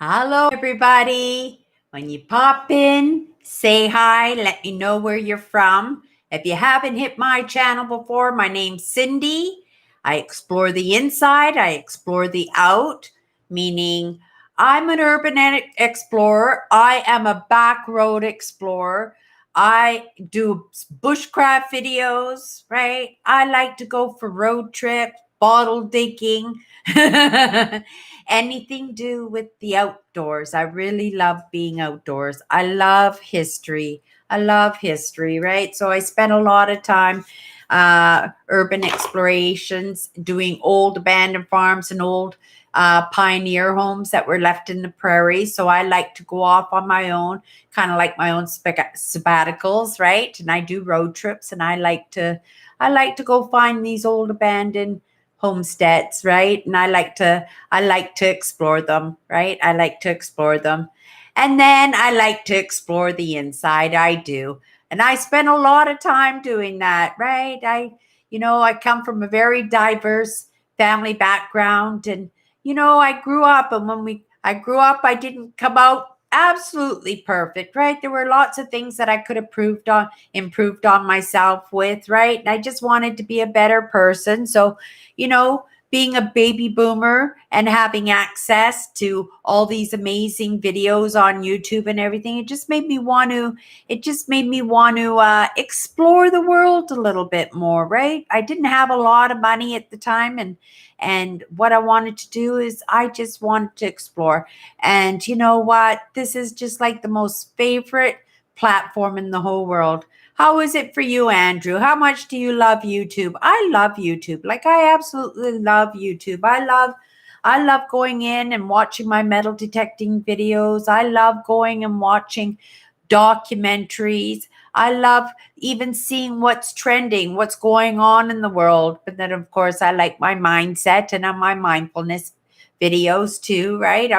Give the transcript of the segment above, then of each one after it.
Hello, everybody. When you pop in, say hi, let me know where you're from. If you haven't hit my channel before, my name's Cindy. I explore the inside, I explore the out, meaning I'm an urban explorer. I am a back road explorer. I do bushcraft videos, right? I like to go for road trips, bottle digging. Anything do with the outdoors. I really love being outdoors. I love history. Right? So I spent a lot of time urban explorations, doing old abandoned farms and old pioneer homes that were left in the prairie. So I like to go off on my own, kind of like my own sabbaticals, right? And I do road trips, and I like to go find these old abandoned homesteads, right? And I like to explore them, right? I like to explore them. And then I like to explore the inside. I do. And I spend a lot of time doing that, right? I come from a very diverse family background, and I grew up, and I grew up, I didn't come out absolutely perfect, right? There were lots of things that I could have improved on myself with, right? And I just wanted to be a better person. So, you know, being a baby boomer and having access to all these amazing videos on YouTube and everything, it just made me want to explore the world a little bit more, right? I didn't have a lot of money at the time, and what I wanted to do is I just wanted to explore. And you know what? This is just like the most favorite platform in the whole world. How is it for you, Andrew? How much do you love YouTube? I love YouTube. Like, I absolutely love YouTube. I love going in and watching my metal detecting videos. I love going and watching documentaries. I love even seeing what's trending, what's going on in the world. But then, of course, I like my mindset and my mindfulness videos too, right?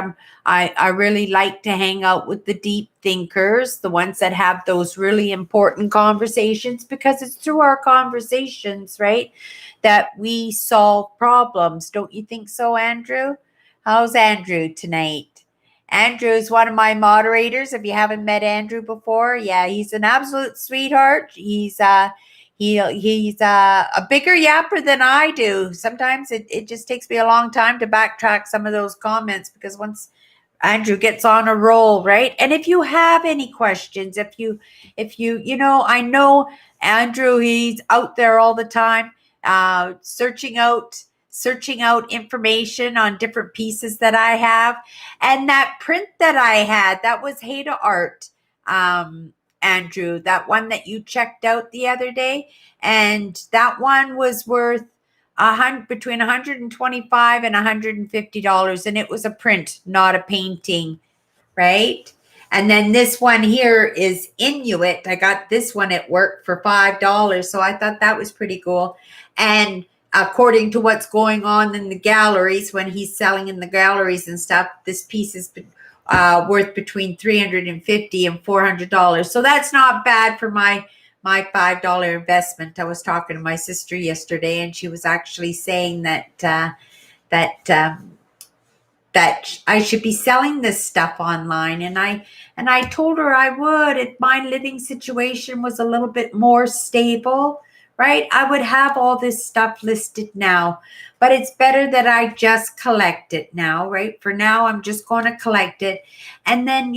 I really like to hang out with the deep thinkers, the ones that have those really important conversations, because it's through our conversations, right, that we solve problems. Don't you think so, Andrew? How's Andrew tonight? Andrew is one of my moderators. If you haven't met Andrew before, yeah, he's an absolute sweetheart. He's a bigger yapper than I do. Sometimes it just takes me a long time to backtrack some of those comments, because once Andrew gets on a roll, right? And if you have any questions, I know Andrew, he's out there all the time, searching out information on different pieces that I have. And that print that I had, that was Haida art, Andrew, that one that you checked out the other day. And that one was worth between $125 and $150, and it was a print, not a painting, right? And then this one here is Inuit. I got this one at work for $5, so I thought that was pretty cool. And according to what's going on in the galleries, when he's selling in the galleries and stuff, this piece is worth between $350 and $400. So that's not bad for my $5 investment. I was talking to my sister yesterday, and she was actually saying that I should be selling this stuff online, and I told her I would if my living situation was a little bit more stable, right? I would have all this stuff listed now, but it's better that I just collect it now, right? For now, I'm just going to collect it, and then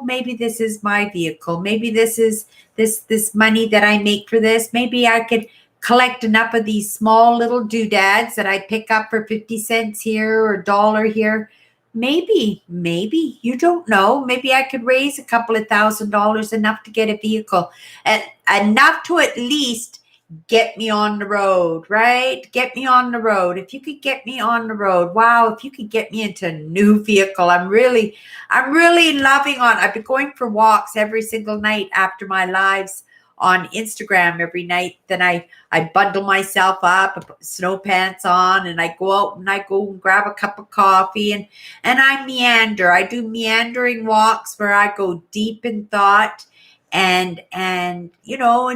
maybe this is my vehicle. Maybe this is this money that I make for this. Maybe I could collect enough of these small little doodads that I pick up for 50 cents here or $1 here. Maybe you don't know. Maybe I could raise a couple of $1,000, enough to get a vehicle, and enough to at least get me on the road, right? Get me on the road. If you could get me on the road, wow, if you could get me into a new vehicle, I'm really loving on. I've been going for walks every single night after my lives on Instagram every night. Then I bundle myself up, I put snow pants on, and I go out and I go and grab a cup of coffee, and I meander. I do meandering walks where I go deep in thought and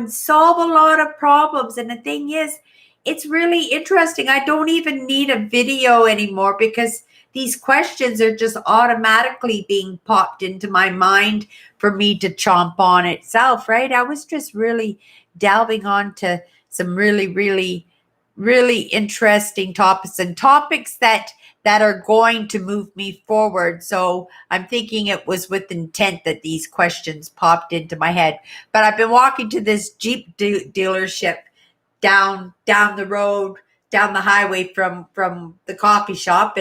solve a lot of problems. And the thing is, it's really interesting. I don't even need a video anymore, because these questions are just automatically being popped into my mind for me to chomp on itself, right? I was just really delving onto some really, really, really interesting topics, and topics that are going to move me forward. So I'm thinking it was with intent that these questions popped into my head. But I've been walking to this Jeep dealership down the road, down the highway from the coffee shop,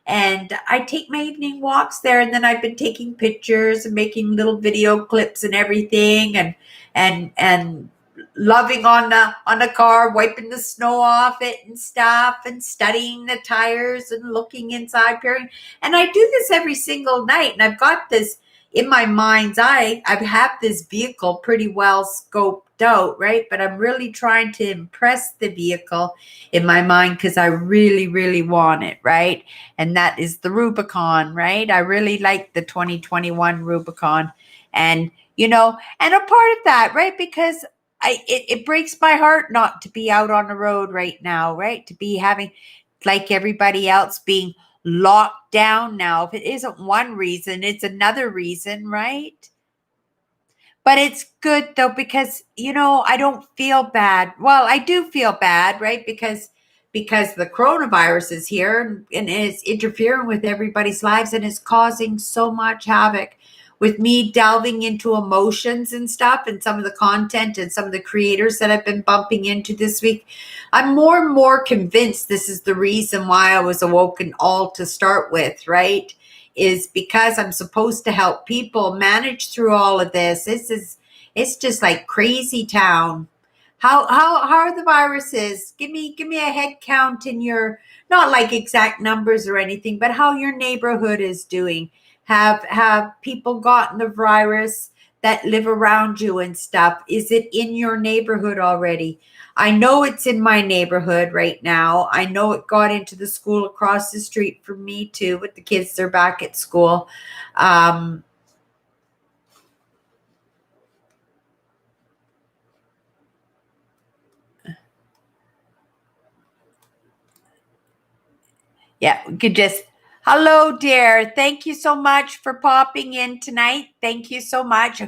and I take my evening walks there, and then I've been taking pictures and making little video clips and everything, and loving on the car, wiping the snow off it and stuff, and studying the tires and looking inside, peering. And I do this every single night, and I've got this in my mind's eye. I have this vehicle pretty well scoped out, right? But I'm really trying to impress the vehicle in my mind because I really, really want it, right? And that is the Rubicon, right? I really like the 2021 Rubicon. And, and a part of that, right? Because it breaks my heart not to be out on the road right now, right? To be having, like everybody else, being locked down now. If it isn't one reason, it's another reason, right? But it's good though, because, I don't feel bad. Well, I do feel bad, right? Because the coronavirus is here and it's interfering with everybody's lives and is causing so much havoc. With me delving into emotions and stuff, and some of the content and some of the creators that I've been bumping into this week, I'm more and more convinced this is the reason why I was awoken all to start with, right? Is because I'm supposed to help people manage through all of this. It's just like crazy town. How are the viruses? Give me a head count in your, not like exact numbers or anything, but how your neighborhood is doing. Have people gotten the virus that live around you and stuff? Is it in your neighborhood already? I know it's in my neighborhood right now. I know it got into the school across the street from me too, with the kids, they're back at school. Yeah, we could just, hello, dear. Thank you so much for popping in tonight. Thank you so much.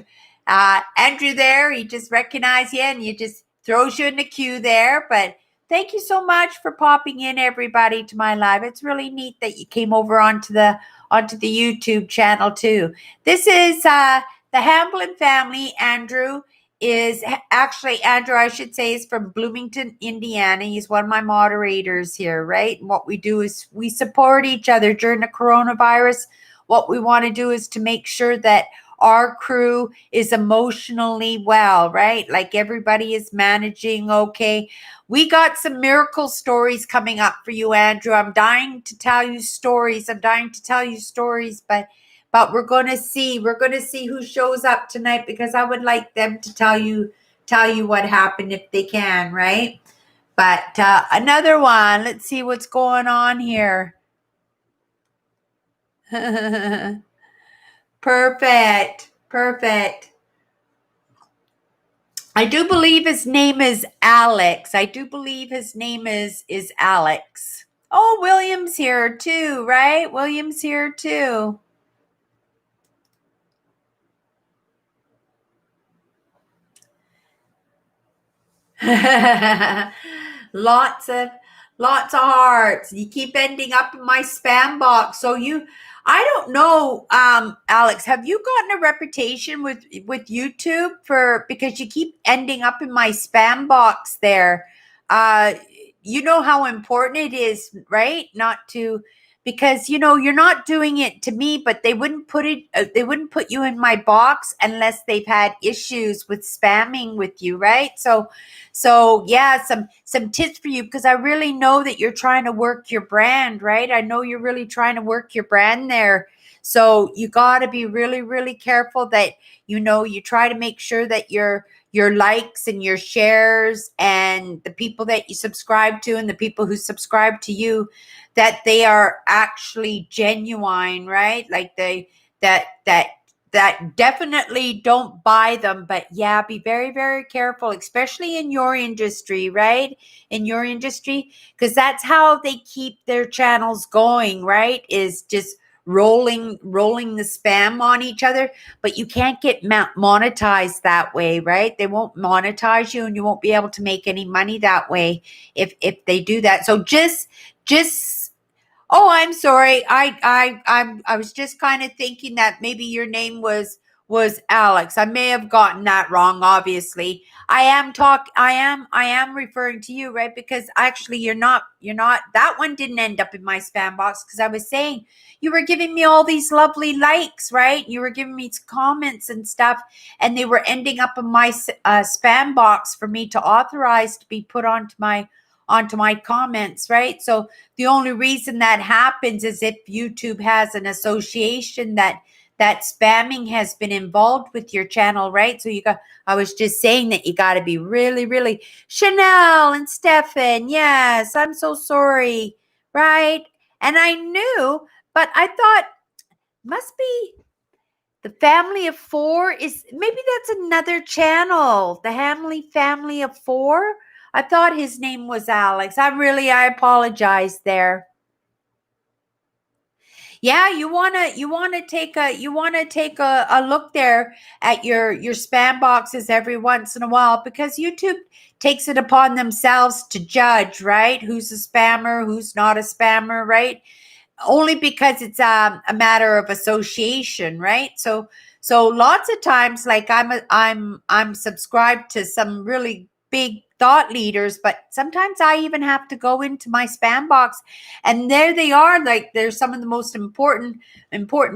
Andrew there, he just recognized you and you just throws you in the queue there. But thank you so much for popping in, everybody, to my live. It's really neat that you came over onto the YouTube channel too. This is the Hamblin family. Andrew is actually, Andrew, I should say, is from Bloomington, Indiana. He's one of my moderators here, right? And what we do is we support each other during the coronavirus. What we want to do is to make sure that our crew is emotionally well, right? Like everybody is managing okay. We got some miracle stories coming up for you, Andrew. I'm dying to tell you stories. But we're going to see. We're going to see who shows up tonight, because I would like them to tell you what happened if they can, right? But another one. Let's see what's going on here. Perfect. I do believe his name is Alex. Alex. Oh, William's here too, right? William's here too. Lots of hearts. You keep ending up in my spam box. So I don't know, Alex, have you gotten a reputation with YouTube because you keep ending up in my spam box there? You know how important it is, right? Not to, because you're not doing it to me, but they wouldn't put you in my box unless they've had issues with spamming with you, right? So yeah, some tips for you, because I really know that you're trying to work your brand, right? I know you're really trying to work your brand there. So you got to be really, really careful that you try to make sure that your likes and your shares and the people that you subscribe to and the people who subscribe to you, that they are actually genuine, right? Like that that definitely don't buy them. But yeah, be very, very careful, especially in your industry, right? In your industry, because that's how they keep their channels going, right? Is just rolling the spam on each other. But you can't get monetized that way, right? They won't monetize you, and you won't be able to make any money that way if they do that. So just Oh, I'm sorry. I was just kind of thinking that maybe your name was Alex. I may have gotten that wrong, obviously. I am referring to you, right? Because actually you're not that one didn't end up in my spam box, because I was saying you were giving me all these lovely likes, right? You were giving me comments and stuff, and they were ending up in my spam box for me to authorize to be put onto my comments, right? So the only reason that happens is if YouTube has an association that spamming has been involved with your channel, right? So I was just saying that you got to be really, really, Chanel and Stefan. Yes, I'm so sorry, right? And I knew, but I thought must be the family of four. Is maybe that's another channel, the family of four. I thought his name was Alex. I apologize there. Yeah, you wanna take a look there at your spam boxes every once in a while, because YouTube takes it upon themselves to judge, right? Who's a spammer, who's not a spammer, right? Only because it's a matter of association, right? So lots of times, like I'm subscribed to some really big thought leaders, but sometimes I even have to go into my spam box, and there they are, like they're some of the most important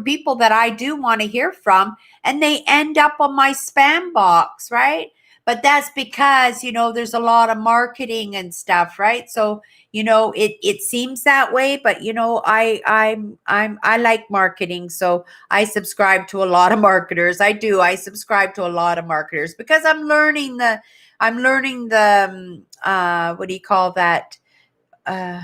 people that I do want to hear from, and they end up on my spam box, right? But that's because there's a lot of marketing and stuff, right? So it seems that way, but I like marketing, so I subscribe to a lot of marketers. I subscribe to a lot of marketers, because I'm learning the what do you call that, uh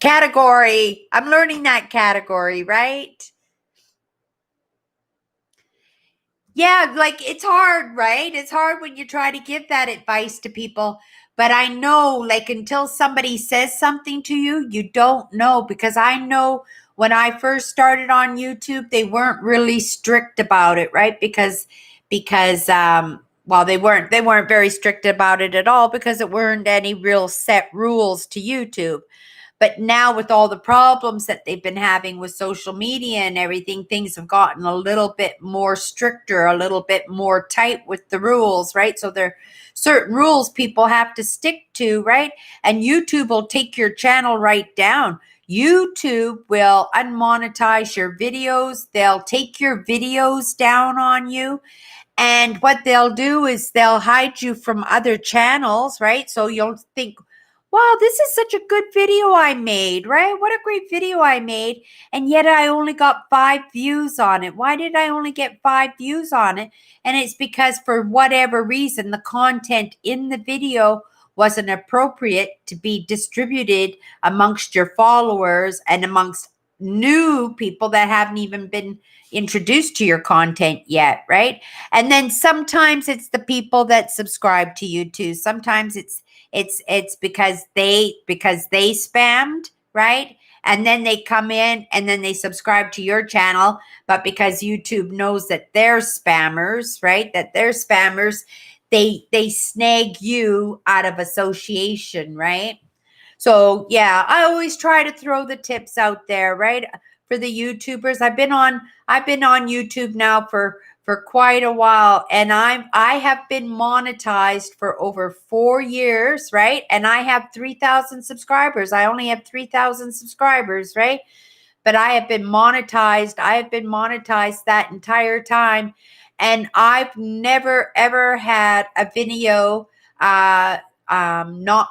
category. I'm learning that category, right? Yeah, like it's hard, right? It's hard when you try to give that advice to people. But I know, like, until somebody says something to you, you don't know. Because I know when I first started on YouTube, they weren't really strict about it, right? Because well, they weren't very strict about it at all, because it weren't any real set rules to YouTube. But now, with all the problems that they've been having with social media and everything, things have gotten a little bit more stricter, a little bit more tight with the rules, right? So there are certain rules people have to stick to, right? And YouTube will take your channel right down. YouTube will unmonetize your videos. They'll take your videos down on you. And what they'll do is they'll hide you from other channels, right? So you'll think, wow, this is such a good video I made, right? What a great video I made. And yet I only got 5 views on it. Why did I only get 5 views on it? And it's because, for whatever reason, the content in the video wasn't appropriate to be distributed amongst your followers and amongst new people that haven't even been introduced to your content yet, right? And then sometimes it's the people that subscribe to you too. Sometimes it's because they spammed, right? And then they come in and then they subscribe to your channel, but because YouTube knows that they're spammers, right? That they're spammers, they snag you out of association, right? So yeah, I always try to throw the tips out there, right? For the YouTubers. I've been on YouTube now for quite a while, and I have been monetized for over 4 years, right? And I have 3,000 subscribers. I only have 3,000 subscribers, right? But I have been monetized. I have been monetized that entire time, and I've never ever had a video not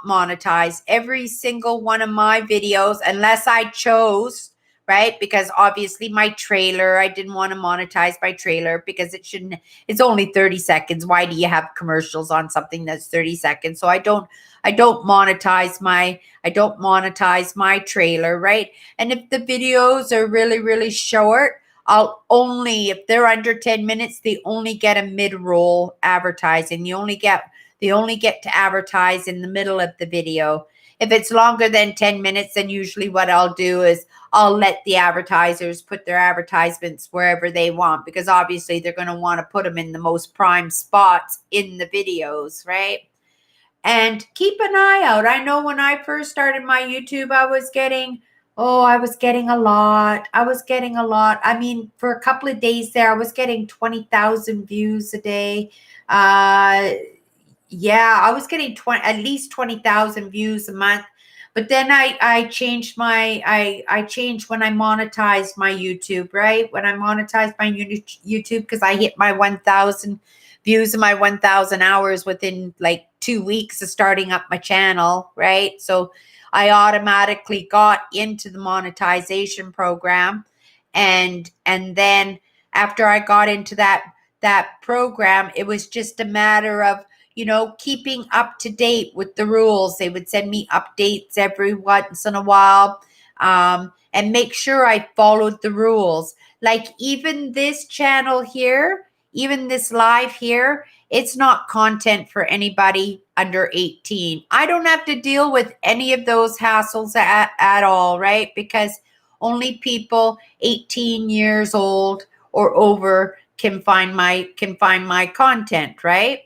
monetized. Every single one of my videos, unless I chose, right? Because obviously my trailer, I didn't want to monetize my trailer because it's only 30 seconds. Why do you have commercials on something that's 30 seconds? So I don't monetize my trailer, right? And if the videos are really, really short, if they're under 10 minutes, they only get a mid-roll advertising. They only get to advertise in the middle of the video. If it's longer than 10 minutes, then usually what I'll do is I'll let the advertisers put their advertisements wherever they want, because obviously they're going to want to put them in the most prime spots in the videos, right? And keep an eye out. I know when I first started my YouTube, I was getting a lot. I mean, for a couple of days there, I was getting 20,000 views a day. Yeah, I was getting at least 20,000 views a month. But then I changed I changed when I monetized my YouTube, right? When I monetized my YouTube, because I hit my 1,000 views and my 1,000 hours within like 2 weeks of starting up my channel, right? So I automatically got into the monetization program, and then after I got into that program, it was just a matter of keeping up to date with the rules. They would send me updates every once in a while, and make sure I followed the rules. Like even this channel here, even this live here, it's not content for anybody under 18. I don't have to deal with any of those hassles at all, right? Because only people 18 years old or over can find my content, right?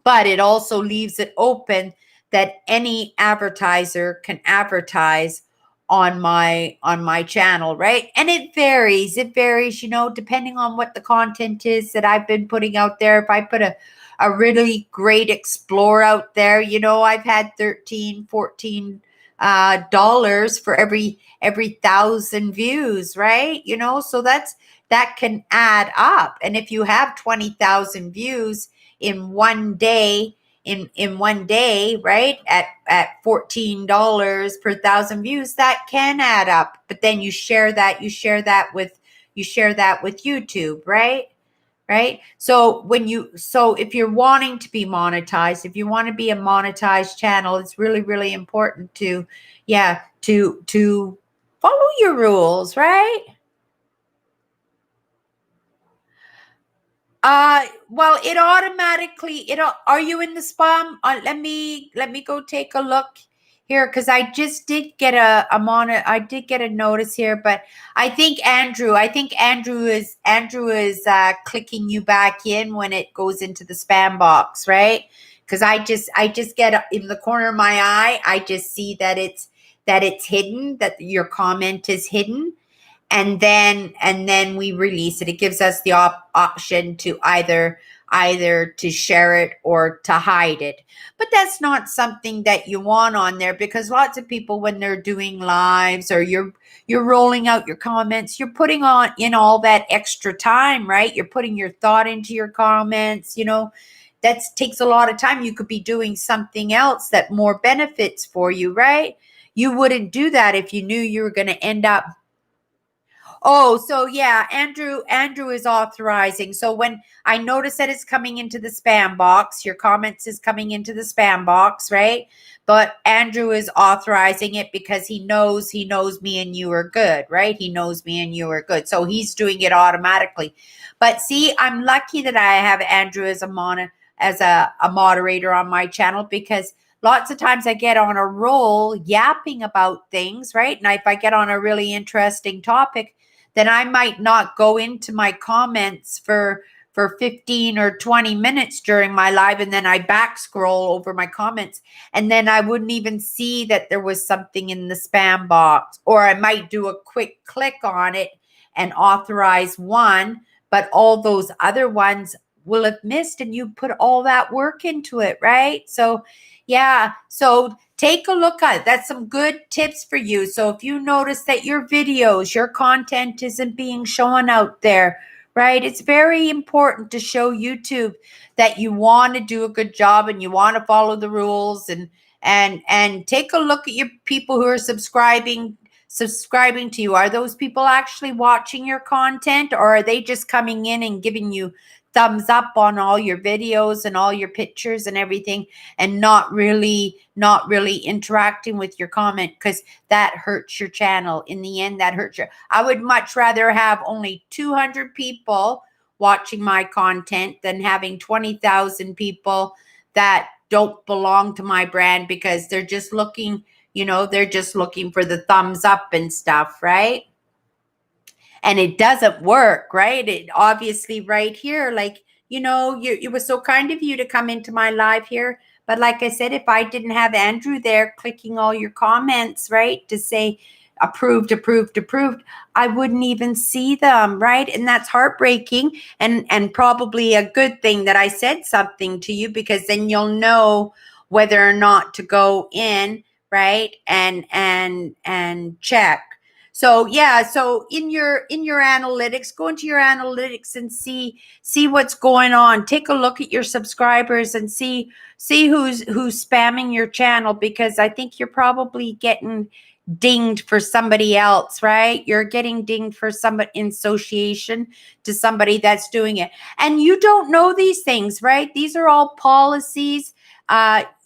But it also leaves it open that any advertiser can advertise on my channel, right? And it varies, depending on what the content is that I've been putting out there. If I put a really great explore out there, I've had 13 14 dollars for every 1,000 views, right? So that can add up. And if you have 20,000 views in one day, in one day, right, at $14 per 1,000 views, that can add up. But then you share that with YouTube, right? Right? So if you're wanting to be monetized, if you want to be a monetized channel, it's really, really important to follow your rules, right? Well, it automatically, are you in the spam? Let me go take a look here, because I just did get I did get a notice here, but I think Andrew is clicking you back in when it goes into the spam box, right? Because I just get in the corner of my eye, I just see that it's hidden, that your comment is hidden, and then we release it. It gives us the option to either to share it or to hide it. But that's not something that you want on there, because lots of people, when they're doing lives or you're rolling out your comments, you're putting on in all that extra time, right? You're putting your thought into your comments. That takes a lot of time. You could be doing something else that more benefits for you, right? You wouldn't do that if you knew you were going to end up. Oh, so yeah, Andrew is authorizing. So when I notice that it's coming into the spam box, your comments is coming into the spam box, right? But Andrew is authorizing it because he knows me and you are good, right? He knows me and you are good. So he's doing it automatically. But see, I'm lucky that I have Andrew as a moderator on my channel, because lots of times I get on a roll yapping about things, right? And if I get on a really interesting topic, then I might not go into my comments for 15 or 20 minutes during my live, and then I back scroll over my comments, and then I wouldn't even see that there was something in the spam box. Or I might do a quick click on it and authorize one, but all those other ones will have missed, and you put all that work into it, right? So yeah, so take a look at it. That's some good tips for you. So if you notice that your videos, your content isn't being shown out there, right? It's very important to show YouTube that you want to do a good job and you want to follow the rules, and take a look at your people who are subscribing subscribing to you? Are those people actually watching your content, or are they just coming in and giving you thumbs up on all your videos and all your pictures and everything, and not really interacting with your comment? Because that hurts your channel. In the end, that hurts your. I would much rather have only 200 people watching my content than having 20,000 people that don't belong to my brand, because they're just looking, they're just looking for the thumbs up and stuff, right? And it doesn't work, right? It obviously right here, like, it was so kind of you to come into my live here. But like I said, if I didn't have Andrew there clicking all your comments, right, to say approved, approved, approved, I wouldn't even see them, right? And that's heartbreaking, and probably a good thing that I said something to you, because then you'll know whether or not to go in, right, and check. So yeah, so in your analytics, go into your analytics and see what's going on. Take a look at your subscribers and see who's spamming your channel, because I think you're probably getting dinged for somebody else, right? You're getting dinged for somebody in association to somebody that's doing it. And you don't know these things, right? These are all policies.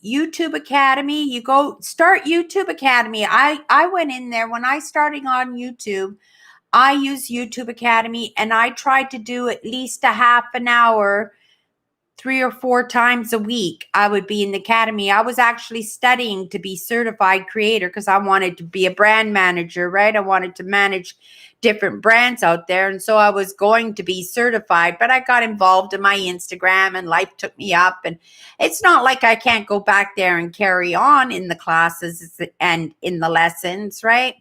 YouTube Academy, you go start YouTube Academy. I went in there when I starting on YouTube. I use YouTube Academy, and I tried to do at least a half an hour 3 or 4 times a week. I would be in the academy. I was actually studying to be certified creator, because I wanted to be a brand manager, right? I wanted to manage different brands out there. And so I was going to be certified, but I got involved in my Instagram and life took me up. And it's not like I can't go back there and carry on in the classes and in the lessons, right?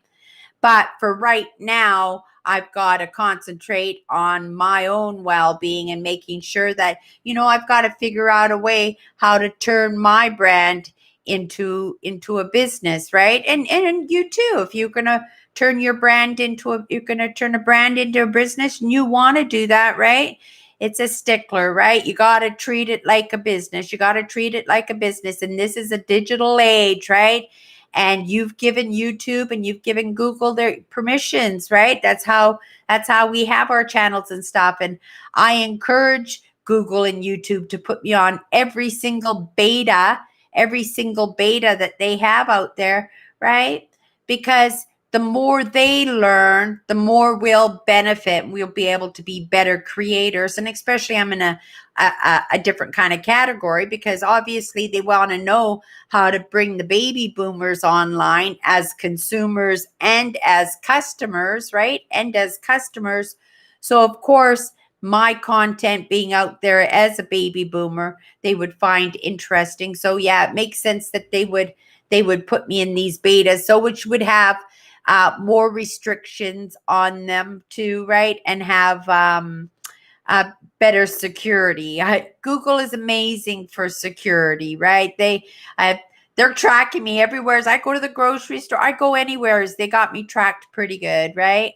But for right now, I've got to concentrate on my own well-being and making sure that, I've got to figure out a way how to turn my brand into a business, right? And you too, if you're going to turn your brand you're going to turn a brand into a business, and you want to do that, right? It's a stickler, right? You got to treat it like a business. You got to treat it like a business. And this is a digital age, right? And you've given YouTube and you've given Google their permissions, right? That's how we have our channels and stuff. And I encourage Google and YouTube to put me on every single beta that they have out there, right? Because the more they learn, the more we'll benefit. We'll be able to be better creators. And especially I'm in a different kind of category, because obviously they want to know how to bring the baby boomers online as consumers and as customers, right? And as customers. So of course, my content being out there as a baby boomer, they would find interesting. So yeah, it makes sense that they would put me in these betas, so which would have more restrictions on them too, right? And have better security. Google is amazing for security, right? They're tracking me everywhere. As I go to the grocery store, I go anywhere, as they got me tracked pretty good, right?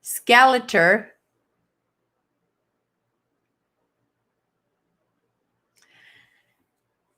Skeletor.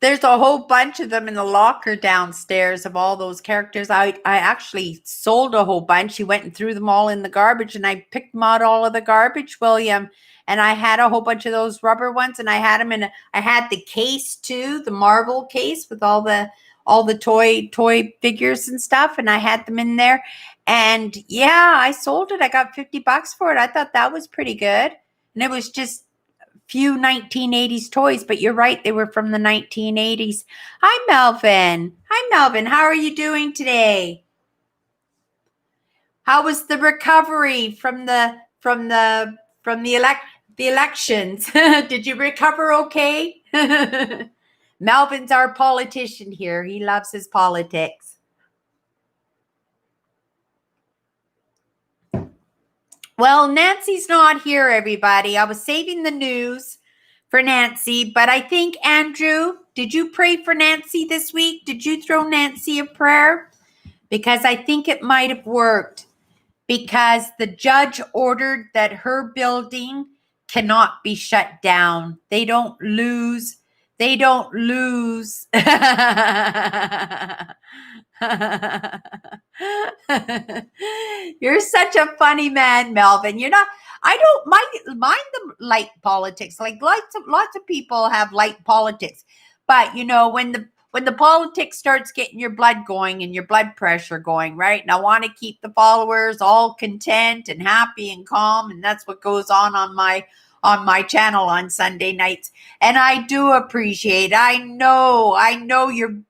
There's a whole bunch of them in the locker downstairs of all those characters. I actually sold a whole bunch. He went and threw them all in the garbage, and I picked them out all of the garbage, William. And I had a whole bunch of those rubber ones, and I had them I had the case too, the Marvel case with all the toy figures and stuff, and I had them in there. And yeah, I sold it. I got $50 for it. I thought that was pretty good. And it was just few 1980s toys, but you're right, they were from the 1980s. Hi, Melvin. Hi, Melvin. How are you doing today? How was the recovery from the elections? Did you recover okay? Melvin's our politician here. He loves his politics. Well, Nancy's not here, everybody. I was saving the news for Nancy, but I think, Andrew, did you pray for Nancy this week? Did you throw Nancy a prayer? Because I think it might have worked, because the judge ordered that her building cannot be shut down. They don't lose they don't lose. You're such a funny man, Melvin. You're not. I don't mind the light politics. Like lots of people have light politics, but when the politics starts getting your blood going and your blood pressure going, right? And I want to keep the followers all content and happy and calm, and that's what goes on my channel on Sunday nights. And I do appreciate. I know you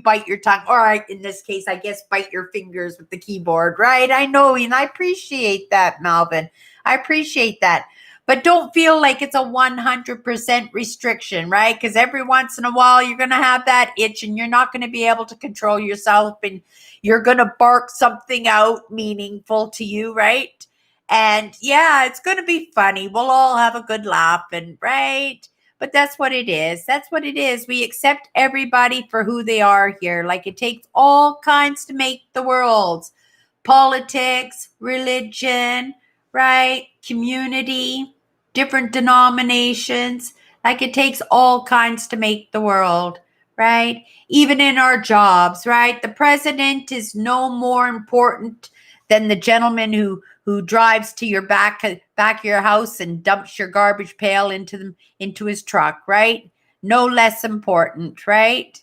bite your tongue, or in this case, I guess bite your fingers with the keyboard, right? I know, and I appreciate that, Melvin. I appreciate that. But don't feel like it's a 100% restriction, right? Because every once in a while, you're going to have that itch and you're not going to be able to control yourself and you're going to bark something out meaningful to you, right? And yeah, it's going to be funny. We'll all have a good laugh, and right? But that's what it is. That's what it is. We accept everybody for who they are here. Like it takes all kinds to make the world. Politics, religion, right? Community, different denominations. Like it takes all kinds to make the world, right? Even in our jobs, right? The president is no more important than the gentleman who drives to your back of your house and dumps your garbage pail into his truck, right? No less important, right?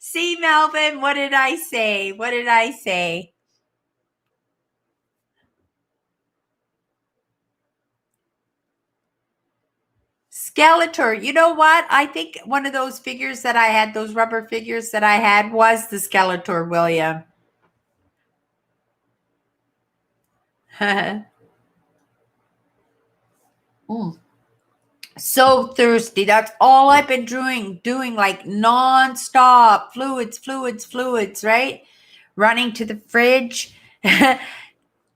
See, Melvin, what did I say? What did I say? Skeletor. You know what? I think one of those figures that I had, those rubber figures that I had, was the Skeletor, William. So thirsty. That's all I've been doing like nonstop. Fluids, right? Running to the fridge.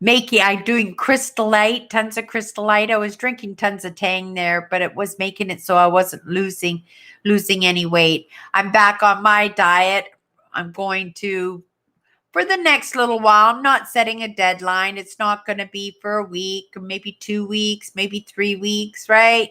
I'm doing Crystal Light, tons of Crystal Light. I was drinking tons of Tang there, but it was making it so I wasn't losing any weight. I'm back on my diet. I'm going to, for the next little while, I'm not setting a deadline. It's not going to be for a week, maybe 2 weeks, maybe 3 weeks, right?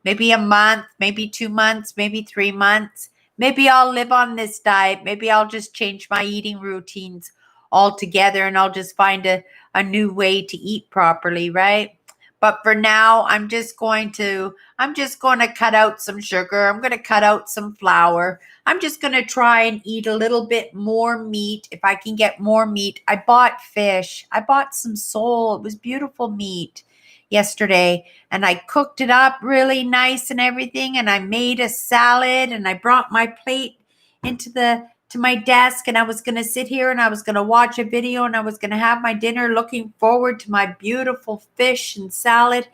Maybe a month, maybe 2 months, maybe 3 months. Maybe I'll live on this diet. Maybe I'll just change my eating routines altogether and I'll just find a new way to eat properly, right? But for now, I'm just going to cut out some sugar. I'm going to cut out some flour. I'm just going to try and eat a little bit more meat if I can get more meat. I bought fish. I bought some sole. It was beautiful meat yesterday, and I cooked it up really nice and everything, and I made a salad, and I brought my plate to my desk, and I was going to sit here and I was going to watch a video and I was going to have my dinner looking forward to my beautiful fish and salad,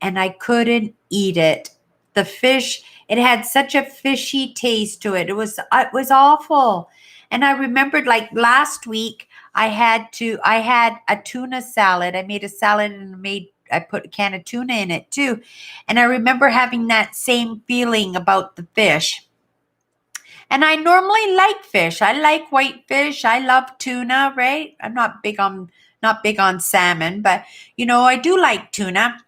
and I couldn't eat it. The fish, it had such a fishy taste to it. It was awful. And I remembered like last week I had a tuna salad. I made a salad and I put a can of tuna in it too. And I remember having that same feeling about the fish. And I normally like fish. I like white fish. I love tuna, right? I'm not big on salmon, but I do like tuna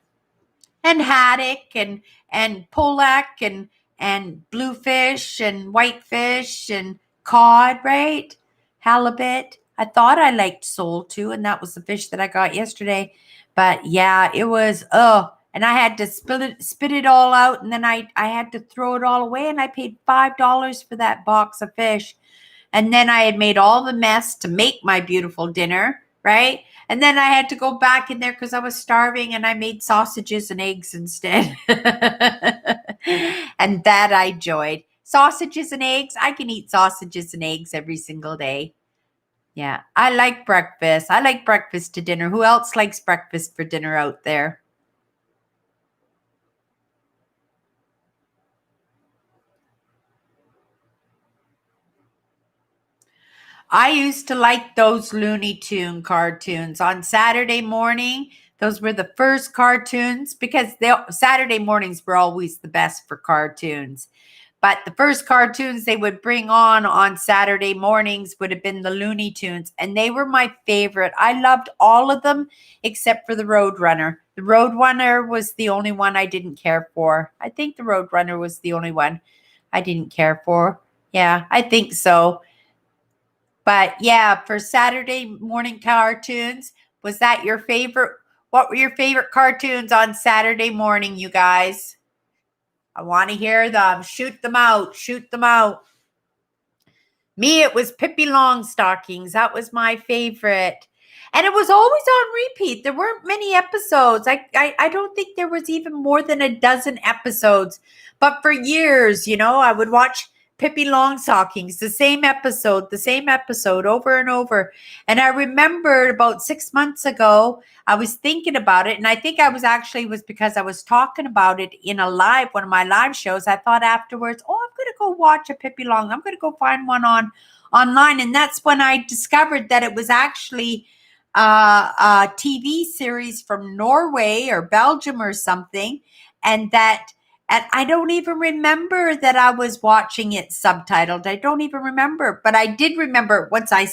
and haddock and pollock and bluefish and whitefish and cod, right? Halibut. I thought I liked sole too, and that was the fish that I got yesterday. But yeah, it was and I had to spit it all out, and then I had to throw it all away, and I paid $5 for that box of fish. And then I had made all the mess to make my beautiful dinner, right? And then I had to go back in there because I was starving, and I made sausages and eggs instead. And that I enjoyed. Sausages and eggs. I can eat sausages and eggs every single day. Yeah, I like breakfast. I like breakfast to dinner. Who else likes breakfast for dinner out there? I used to like those Looney Tune cartoons on Saturday morning. Those were the first cartoons because Saturday mornings were always the best for cartoons. But the first cartoons they would bring on Saturday mornings would have been the Looney Tunes, and they were my favorite. I loved all of them except for the Roadrunner. The Roadrunner was the only one I didn't care for. I think the Roadrunner was the only one I didn't care for. Yeah, I think so. But yeah, for Saturday morning cartoons, was that your favorite? What were your favorite cartoons on Saturday morning, you guys? I want to hear them. Shoot them out. Shoot them out. Me, it was Pippi Longstockings. That was my favorite. And it was always on repeat. There weren't many episodes. I don't think there was even more than a dozen episodes. But for years, I would watch Pippi Longstockings, the same episode over and over. And I remember about 6 months ago, I was thinking about it. And I think was because I was talking about it in one of my live shows. I thought afterwards, I'm going to go watch a Pippi Long. I'm going to go find one online. And that's when I discovered that it was actually a TV series from Norway or Belgium or something. And I don't even remember that I was watching it subtitled. I don't even remember, but I did remember once I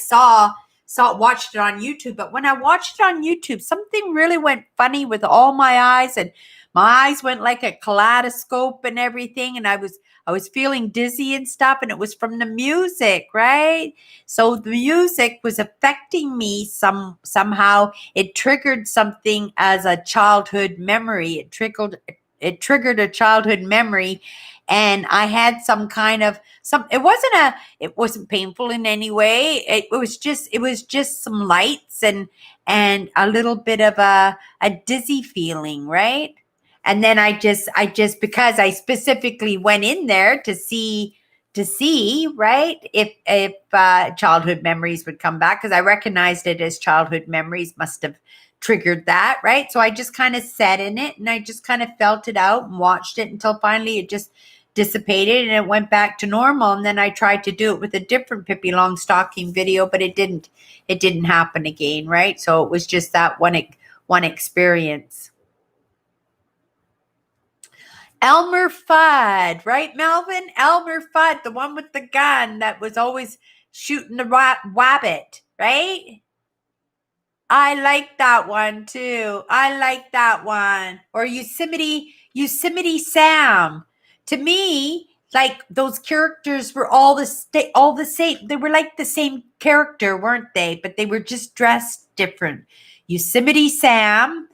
watched it on YouTube. But when I watched it on YouTube, something really went funny with all my eyes, and my eyes went like a kaleidoscope and everything. And I was feeling dizzy and stuff, and it was from the music, right? So the music was affecting me somehow. It triggered something as a childhood memory. It triggered a childhood memory, and I had it wasn't painful in any way. It was just some lights and a little bit of a dizzy feeling, right? And then I just because I specifically went in there to see, right, if childhood memories would come back, because I recognized it as childhood memories must have triggered that, right? So I just kind of sat in it, and I just kind of felt it out and watched it until finally it just dissipated and it went back to normal. And then I tried to do it with a different Pippi Longstocking video, but it didn't happen again, right? So it was just that one experience. Elmer Fudd, right, Melvin? Elmer Fudd, the one with the gun that was always shooting the rabbit, right? I like that one too. I like that one. Or Yosemite Sam. To me, like, those characters were all the same. They were like the same character, weren't they? But they were just dressed different. Yosemite Sam,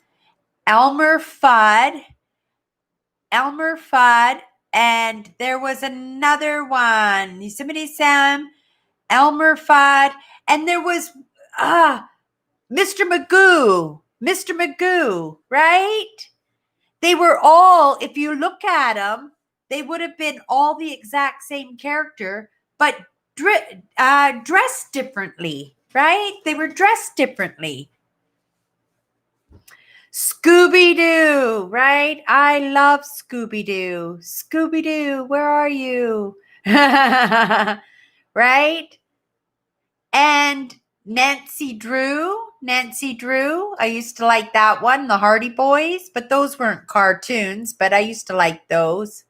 Elmer Fudd, and there was another one. Yosemite Sam, Elmer Fudd, and there was Mr. Magoo, right? They were all, if you look at them, they would have been all the exact same character, but dressed differently, right? They were dressed differently. Scooby-Doo, right? I love Scooby-Doo. Scooby-Doo, where are you? Right? And Nancy Drew. I used to like that one, the Hardy Boys, but those weren't cartoons, but I used to like those.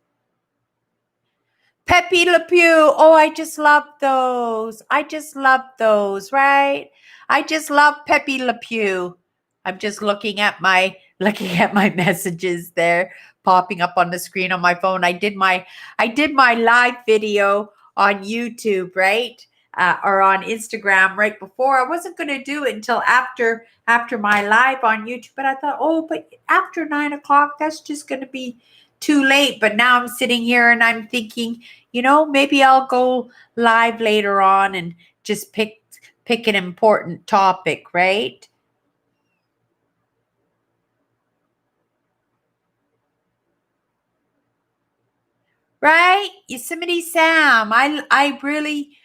Pepe Le Pew. Oh, I just love those. Right? I just love Pepe Le Pew. I'm just looking at my messages there popping up on the screen on my phone. I did my live video on YouTube, right? Or on Instagram right before. I wasn't going to do it until after my live on YouTube, but I thought, but after 9 o'clock, that's just going to be too late. But now I'm sitting here and I'm thinking, maybe I'll go live later on and just pick an important topic, right? Right? Yosemite Sam. I really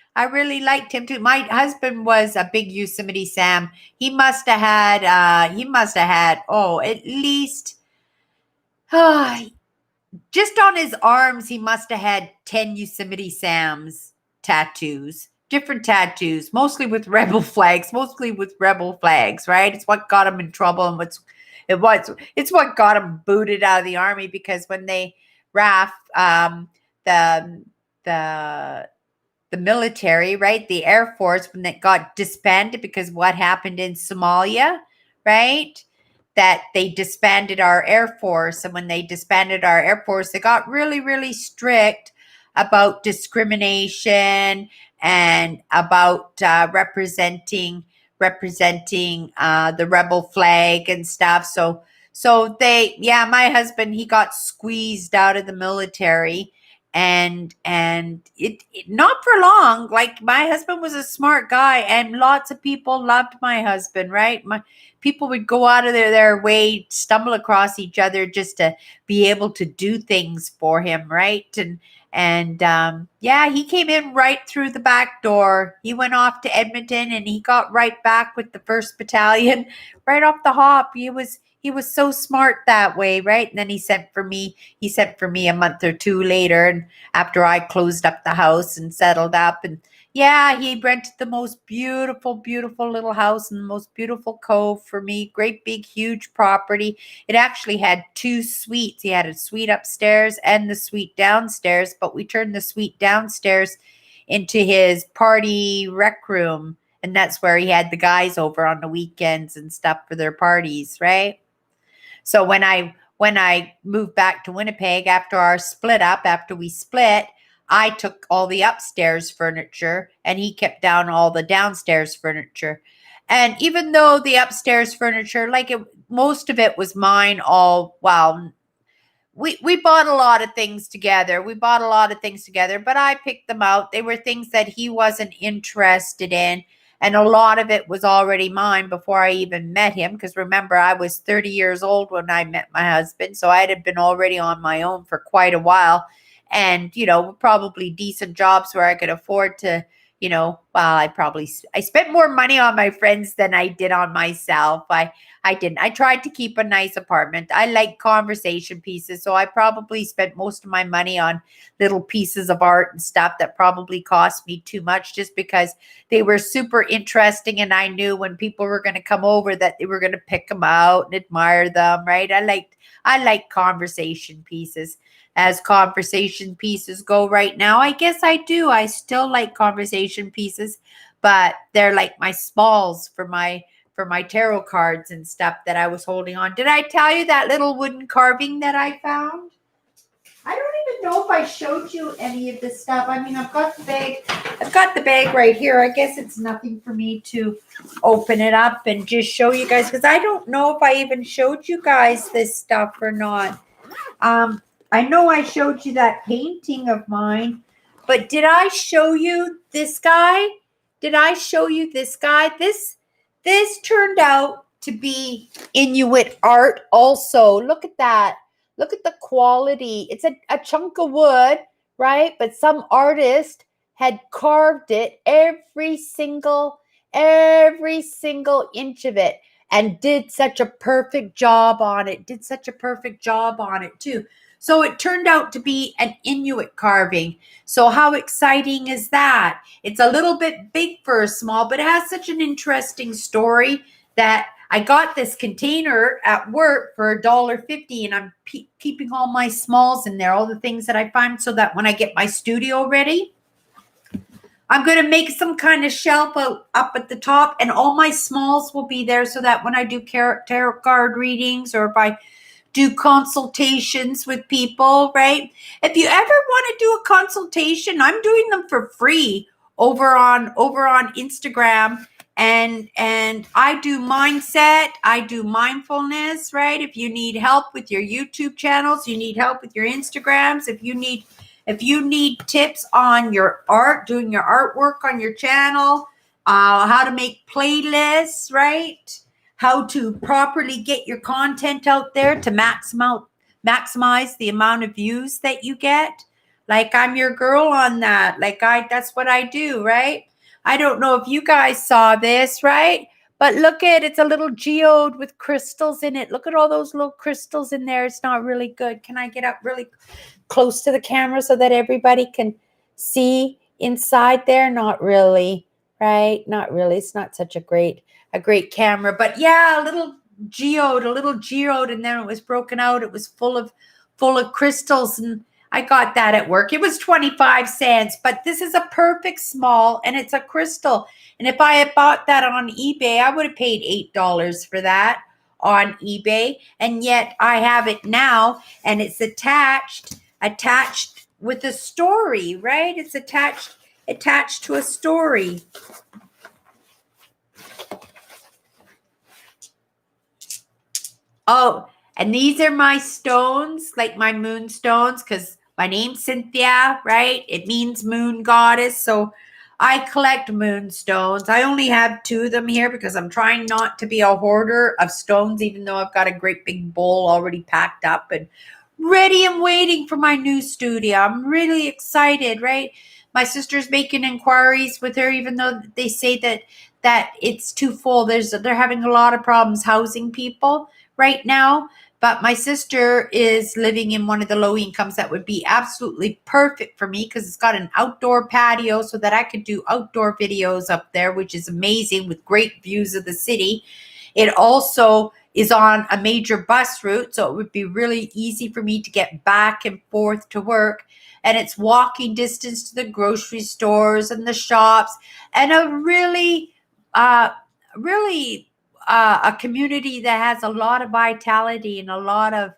liked him too. My husband was a big Yosemite Sam. He must have had at least just on his arms, he must have had 10 Yosemite Sam's tattoos. Different tattoos, mostly with rebel flags, right? It's what got him in trouble, and it's what got him booted out of the army, because when they RAF, the the military, right? The Air Force, when it got disbanded because what happened in Somalia, right? That they disbanded our Air Force. And when they disbanded our Air Force, they got really, really strict about discrimination and about representing the rebel flag and stuff. So yeah, my husband, he got squeezed out of the military, and it not for long. Like, my husband was a smart guy, and lots of people loved my husband, right? My people would go out of their way, stumble across each other just to be able to do things for him, right? And yeah, he came in right through the back door. He went off to Edmonton, and he got right back with the 1st Battalion right off the hop. He was so smart that way, right? And then he sent for me. He sent for me a month or two later, and after I closed up the house and settled up. And yeah, he rented the most beautiful, beautiful little house in the most beautiful cove for me. Great big, huge property. It actually had 2 suites. He had a suite upstairs and the suite downstairs, but we turned the suite downstairs into his party rec room. And that's where he had the guys over on the weekends and stuff for their parties, right? So when I moved back to Winnipeg after we split, I took all the upstairs furniture and he kept down all the downstairs furniture. And even though the upstairs furniture, most of it was mine, we bought a lot of things together. But I picked them out. They were things that he wasn't interested in. And a lot of it was already mine before I even met him. Because remember, I was 30 years old when I met my husband. So I had been already on my own for quite a while. And, probably decent jobs where I could afford to, I spent more money on my friends than I did on myself. I didn't. I tried to keep a nice apartment. I like conversation pieces. So I probably spent most of my money on little pieces of art and stuff that probably cost me too much, just because they were super interesting. And I knew when people were going to come over that they were going to pick them out and admire them, right? I like conversation pieces. As conversation pieces go right now, I guess I do. I still like conversation pieces, but they're like my smalls for my tarot cards and stuff that I was holding on. Did I tell you that little wooden carving that I found? I don't even know if I showed you any of this stuff. I mean, I've got the bag right here. I guess it's nothing for me to open it up and just show you guys, because I don't know if I even showed you guys this stuff or not. I know I showed you that painting of mine, but did I show you this guy? This turned out to be Inuit art also. Look at that. Look at the quality. It's a chunk of wood, right? But some artist had carved it, every single inch of it, and did such a perfect job on it. Too. So it turned out to be an Inuit carving. So how exciting is that? It's a little bit big for a small, but it has such an interesting story that I got this container at work for $1.50, and I'm keeping all my smalls in there, all the things that I find, so that when I get my studio ready, I'm going to make some kind of shelf up at the top, and all my smalls will be there, so that when I do tarot card readings, or if I do consultations with people, right? If you ever want to do a consultation, I'm doing them for free over on Instagram. And I do mindset, I do mindfulness, right? If you need help with your YouTube channels, you need help with your Instagrams, if you need tips on your art, doing your artwork on your channel, how to make playlists, right? How to properly get your content out there to maximize the amount of views that you get. Like, I'm your girl on that. That's what I do, right? I don't know if you guys saw this, right? But look at, it's a little geode with crystals in it. Look at all those little crystals in there. It's not really good. Can I get up really close to the camera so that everybody can see inside there? Not really, right? Not really. It's not such a great camera, but yeah, a little geode, and then it was broken out. It was full of crystals, and I got that at work. It was 25 cents, but this is a perfect small and it's a crystal. And if I had bought that on eBay, I would have paid $8 for that on eBay. And yet I have it now and it's attached with a story, right? It's attached to a story. Oh, and these are my stones, like my moon stones, because my name's Cynthia, right? It means moon goddess. So I collect moon stones. I only have 2 of them here because I'm trying not to be a hoarder of stones, even though I've got a great big bowl already packed up and ready and waiting for my new studio. I'm really excited, right? My sister's making inquiries with her, even though they say that it's too full. They're having a lot of problems housing people right now. But my sister is living in one of the low incomes that would be absolutely perfect for me because it's got an outdoor patio so that I could do outdoor videos up there, which is amazing with great views of the city. It also is on a major bus route, so it would be really easy for me to get back and forth to work. And it's walking distance to the grocery stores and the shops, and a really a community that has a lot of vitality and a lot of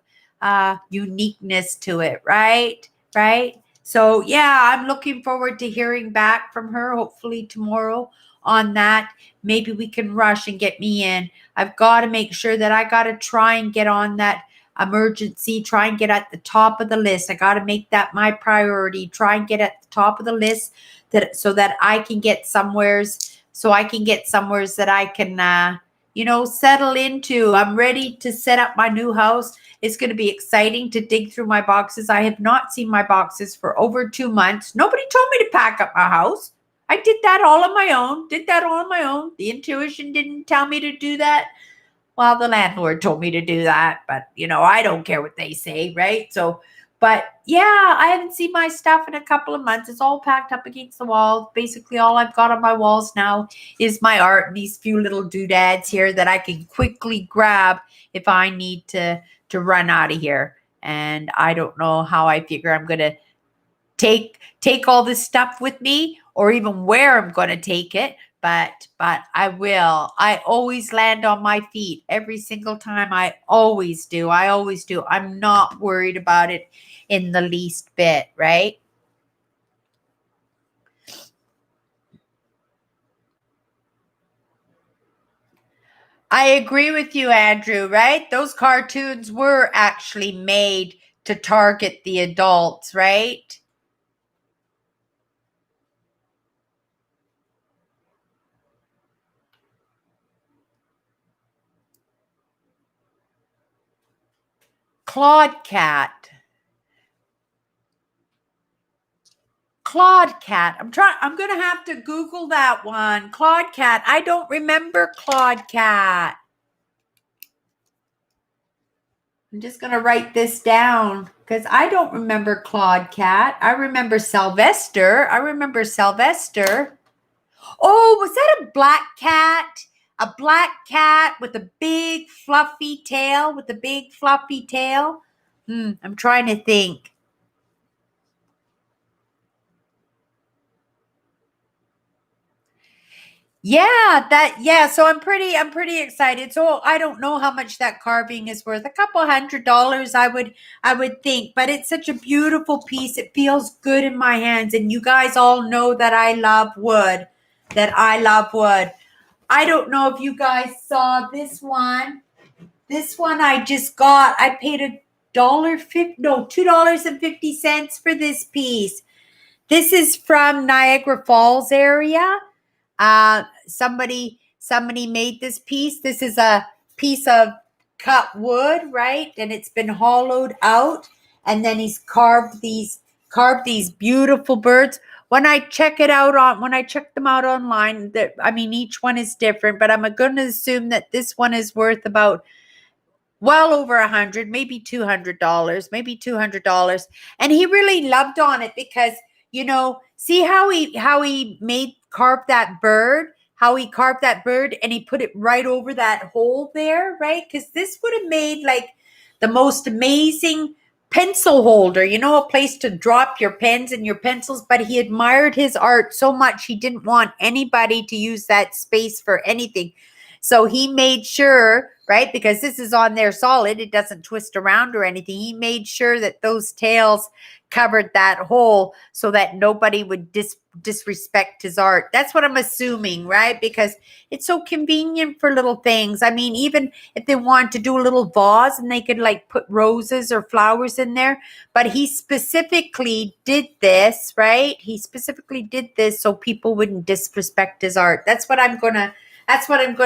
uniqueness to it, right? Right? So, yeah, I'm looking forward to hearing back from her, hopefully tomorrow on that. Maybe we can rush and get me in. I've got to make sure that I got to try and get on that emergency, try and get at the top of the list. I got to make that my priority, try and get at the top of the list so that I can get somewheres that I can settle into. I'm ready to set up my new house. It's going to be exciting to dig through my boxes. I have not seen my boxes for over 2 months. Nobody told me to pack up my house. I did that all on my own. The intuition didn't tell me to do that. Well, the landlord told me to do that, but I don't care what they say, right? So, but yeah, I haven't seen my stuff in a couple of months. It's all packed up against the wall. Basically, all I've got on my walls now is my art and these few little doodads here that I can quickly grab if I need to run out of here. And I don't know how I figure I'm going to take all this stuff with me or even where I'm going to take it. But I will. I always land on my feet every single time. I always do. I'm not worried about it in the least bit, right? I agree with you, Andrew, right? Those cartoons were actually made to target the adults, right? Claude Cat. Claude Cat. I'm going to have to Google that one. Claude Cat. I don't remember Claude Cat. I'm just going to write this down because I don't remember Claude Cat. I remember Sylvester. Oh, was that a black cat? A black cat with a big fluffy tail, I'm trying to think. So I'm pretty excited. So I don't know how much that carving is worth. A couple $100 I would think, but it's such a beautiful piece. It feels good in my hands, and you guys all know that I love wood. I don't know if you guys saw this one. This one I just got. I paid $2.50 for this piece. This is from Niagara Falls area. Somebody made this piece. This is a piece of cut wood, right? And it's been hollowed out, and then he's carved these beautiful birds. When I check them out online, each one is different, but I'm going to assume that this one is worth about well over 100, maybe $200. And he really loved on it because, see how he carved that bird, and he put it right over that hole there, right? Because this would have made like the most amazing pencil holder, a place to drop your pens and your pencils, but he admired his art so much he didn't want anybody to use that space for anything. So he made sure, right, because this is on there solid, it doesn't twist around or anything. He made sure that those tails covered that hole so that nobody would disrespect his art. That's what I'm assuming, right? Because it's so convenient for little things. I mean, even if they want to do a little vase and they could like put roses or flowers in there, but he specifically did this, right? He specifically did this so people wouldn't disrespect his art. That's what I'm going to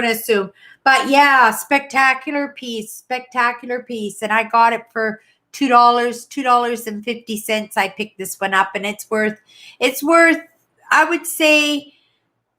assume. But yeah, spectacular piece. And I got it for $2.50. I picked this one up, and it's worth, I would say,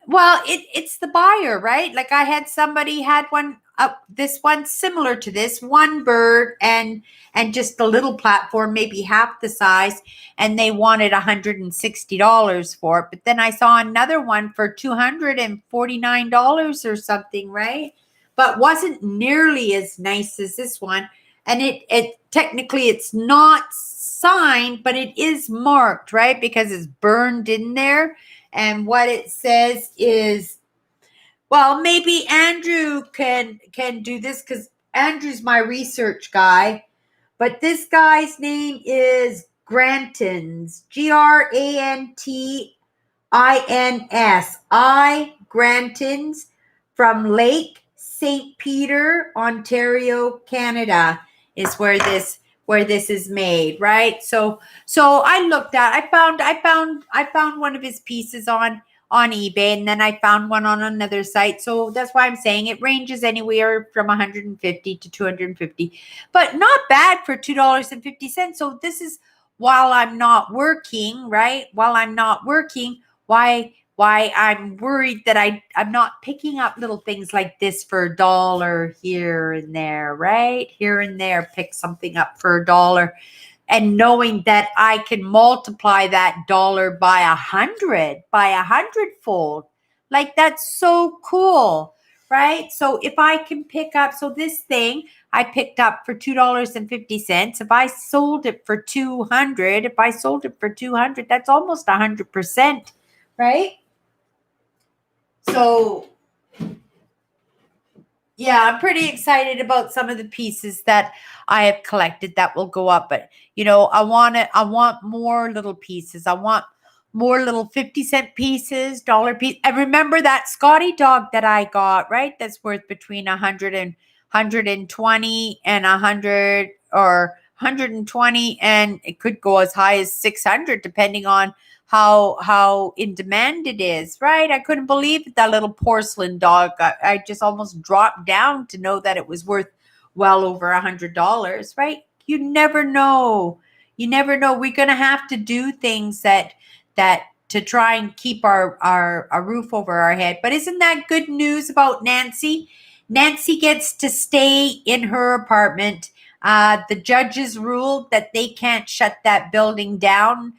well, it's the buyer, right? Like I had somebody had one up, this one similar to this, one bird and just a little platform, maybe half the size, and they wanted $160 for it. But then I saw another one for $249 or something, right? But wasn't nearly as nice as this one. And it technically it's not signed, but it is marked, right? Because it's burned in there. And what it says is, well, maybe Andrew can do this because Andrew's my research guy. But this guy's name is Grantins, Grantins, Grantins, from Lake St. Peter, Ontario, Canada, is where this is made, right? So I found one of his pieces on eBay, and then I found one on another site. So that's why I'm saying it ranges anywhere from 150 to 250, but not bad for $2.50. So this is while I'm not working, right? While I'm not working, why I'm worried that I'm not picking up little things like this for $1 here and there, right? Here and there, pick something up for $1. And knowing that I can multiply that dollar by 100-fold. Like that's so cool, right? So if I can pick up, so this thing I picked up for $2.50. If I sold it for 200, that's almost 100%, right? So yeah, I'm pretty excited about some of the pieces that I have collected that will go up. But I want more little pieces. I want more little 50-cent pieces, dollar piece. And remember that Scotty dog that I got, right? That's worth between 100 and 120 and 100, or 120, and it could go as high as 600 depending on how in demand it is, right? I couldn't believe that little porcelain dog. I just almost dropped down to know that it was worth well over $100, right? You never know. We're gonna have to do things that to try and keep our roof over our head. But isn't that good news about Nancy? Nancy gets to stay in her apartment. The judges ruled that they can't shut that building down.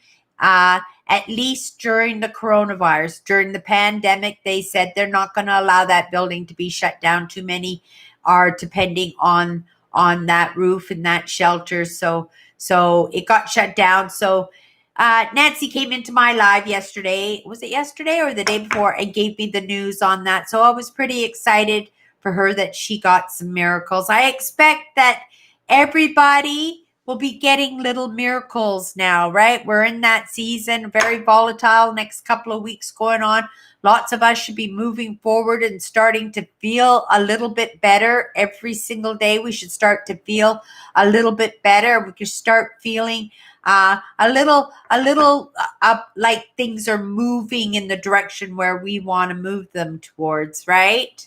At least during the coronavirus, during the pandemic, they said they're not going to allow that building to be shut down. Too many are depending on that roof and that shelter. So it got shut down. So Nancy came into my live yesterday. Was it yesterday or the day before? And gave me the news on that. So I was pretty excited for her that she got some miracles. I expect that everybody will be getting little miracles now, right? We're in that season, very volatile, next couple of weeks going on. Lots of us should be moving forward and starting to feel a little bit better every single day. We should start to feel a little bit better. We could start feeling a little up, like things are moving in the direction where we want to move them towards, right?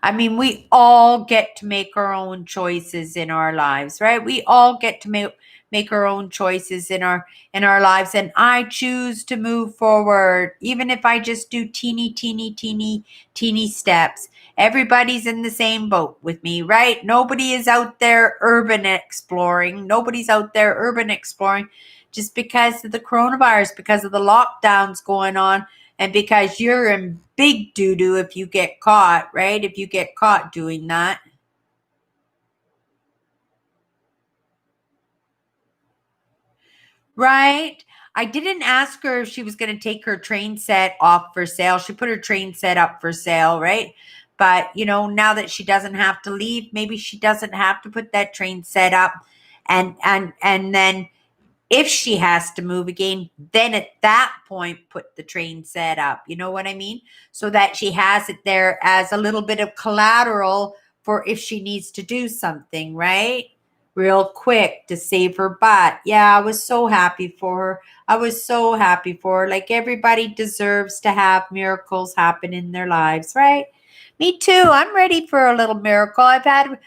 I mean, we all get to make our own choices in our lives, right? We all get to make our own choices in our lives, and I choose to move forward, even if I just do teeny steps. Everybody's in the same boat with me, right? Nobody is out there urban exploring. Nobody's out there urban exploring just because of the coronavirus, because of the lockdowns going on. And because you're in big doo-doo if you get caught, right? If you get caught doing that. Right? I didn't ask her if she was going to take her train set off for sale. She put her train set up for sale, right? But, now that she doesn't have to leave, maybe she doesn't have to put that train set up. And then if she has to move again, then at that point, put the train set up. You know what I mean? So that she has it there as a little bit of collateral for if she needs to do something, right? Real quick to save her butt. Yeah, I was so happy for her. I was so happy for her. Like everybody deserves to have miracles happen in their lives, right? Me too. I'm ready for a little miracle. I've had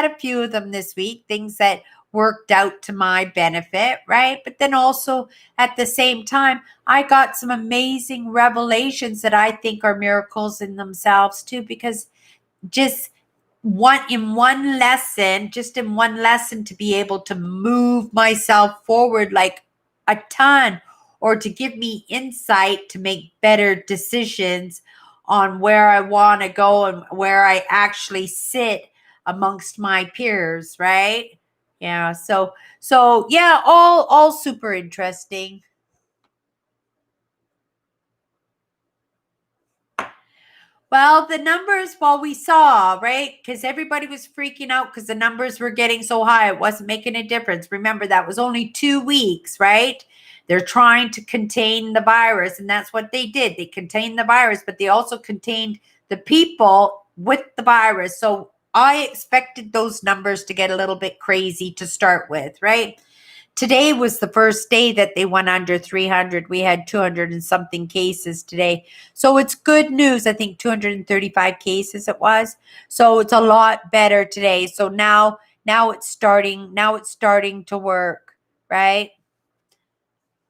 a few of them this week, things that worked out to my benefit, right? But then also at the same time, I got some amazing revelations that I think are miracles in themselves too, because just just in one lesson to be able to move myself forward like a ton, or to give me insight to make better decisions on where I want to go and where I actually sit amongst my peers, right? Yeah, so yeah, all super interesting. Well, the numbers, well, we saw, right? Because everybody was freaking out because the numbers were getting so high. It wasn't making a difference. Remember, that was only 2 weeks, right? They're trying to contain the virus, and that's what they did. They contained the virus, but they also contained the people with the virus. So I expected those numbers to get a little bit crazy to start with, right? Today was the first day that they went under 300. We had 200 and something cases today. So it's good news. I think 235 cases it was. So it's a lot better today. So now it's starting to work, right?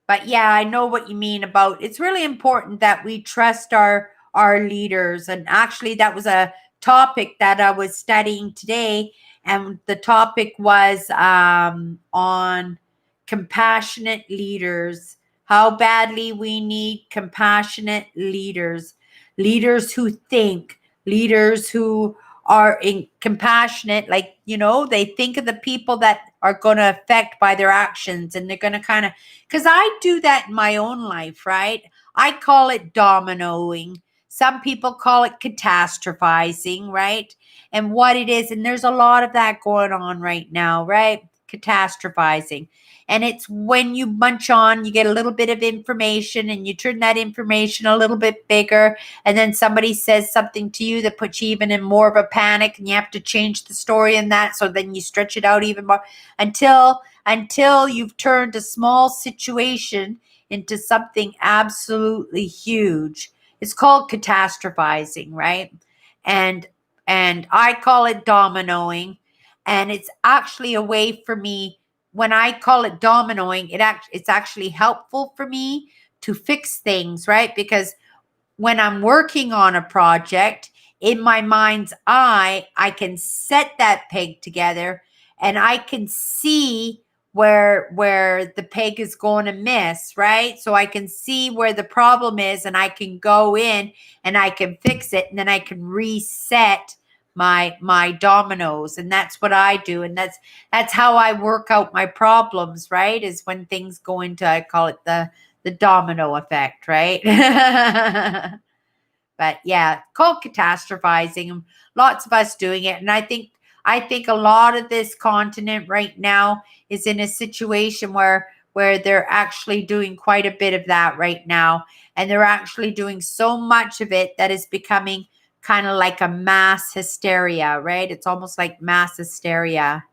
But yeah, I know what you mean about it's really important that we trust our leaders. And actually that was a topic that I was studying today, and the topic was on compassionate leaders. How badly we need compassionate leaders. Leaders who think, leaders who are compassionate, like, they think of the people that are going to affect by their actions, and they're going to kind of, because I do that in my own life, right? I call it dominoing. Some people call it catastrophizing, right? And what it is, and there's a lot of that going on right now, right? Catastrophizing. And it's when you munch on, you get a little bit of information and you turn that information a little bit bigger. And then somebody says something to you that puts you even in more of a panic, and you have to change the story in that. So then you stretch it out even more until you've turned a small situation into something absolutely huge. It's called catastrophizing, right? And and I call it dominoing, and it's actually a way for me. When I call it dominoing, it's actually helpful for me to fix things, right? Because when I'm working on a project, in my mind's eye, I can set that peg together, and I can see where the peg is going to miss, right? So I can see where the problem is, and I can go in and I can fix it, and then I can reset my dominoes. And that's what I do, and that's how I work out my problems, right? Is when things go into, I call it the domino effect, right? But yeah, called catastrophizing. Lots of us doing it. And I think a lot of this continent right now is in a situation where they're actually doing quite a bit of that right now. And they're actually doing so much of it that is becoming kind of like a mass hysteria, right? It's almost like mass hysteria.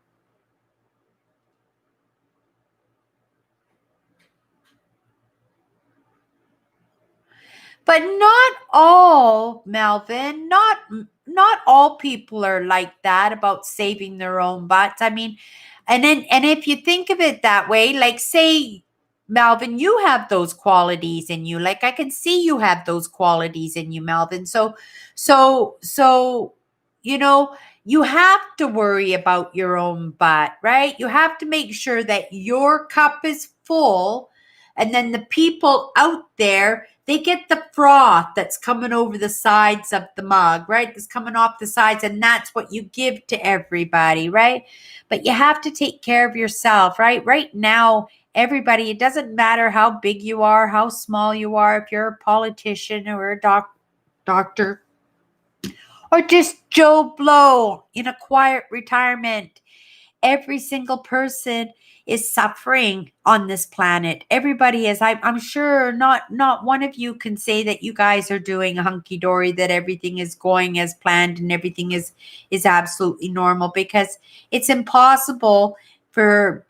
But not all, Melvin, not all people are like that about saving their own butts. I mean, and if you think of it that way, like say, Melvin, you have those qualities in you. Like I can see you have those qualities in you, Melvin. So you know, you have to worry about your own butt, right? You have to make sure that your cup is full, and then the people out there, they get the froth that's coming over the sides of the mug, right? That's coming off the sides, and that's what you give to everybody, right? But you have to take care of yourself, right? Right now, everybody, it doesn't matter how big you are, how small you are, if you're a politician or a doctor, or just Joe Blow in a quiet retirement. Every single person is suffering on this planet. Everybody is. I'm sure not one of you can say that you guys are doing hunky dory, that everything is going as planned and everything is absolutely normal, because it's impossible for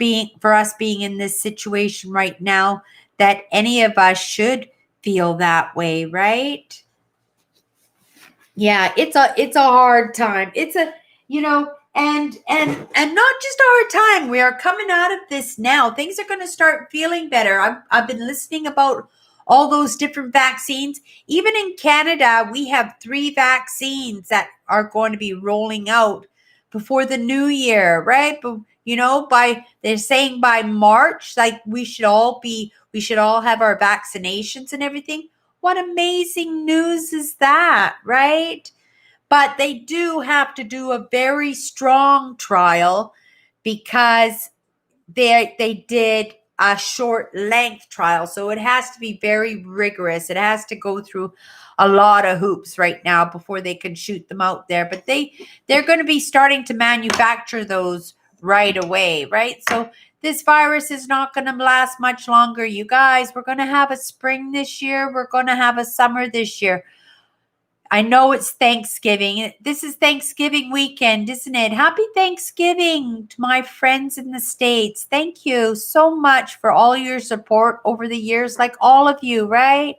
us being in this situation right now that any of us should feel that way, right? Yeah, it's a hard time. It's a and not just a hard time. We are coming out of this now. Things are going to start feeling better. I've been listening about all those different vaccines. Even in Canada, we have 3 vaccines that are going to be rolling out before the new year, right? But by they're saying by March, like we should all have our vaccinations and everything. What amazing news is that, right? But they do have to do a very strong trial, because they did a short length trial. So it has to be very rigorous. It has to go through a lot of hoops right now before they can shoot them out there. But they're going to be starting to manufacture those right away, right? So this virus is not going to last much longer, you guys. We're going to have a spring this year. We're going to have a summer this year. I know it's Thanksgiving. This is Thanksgiving weekend, isn't it? Happy Thanksgiving to my friends in the States. Thank you so much for all your support over the years, like all of you, right?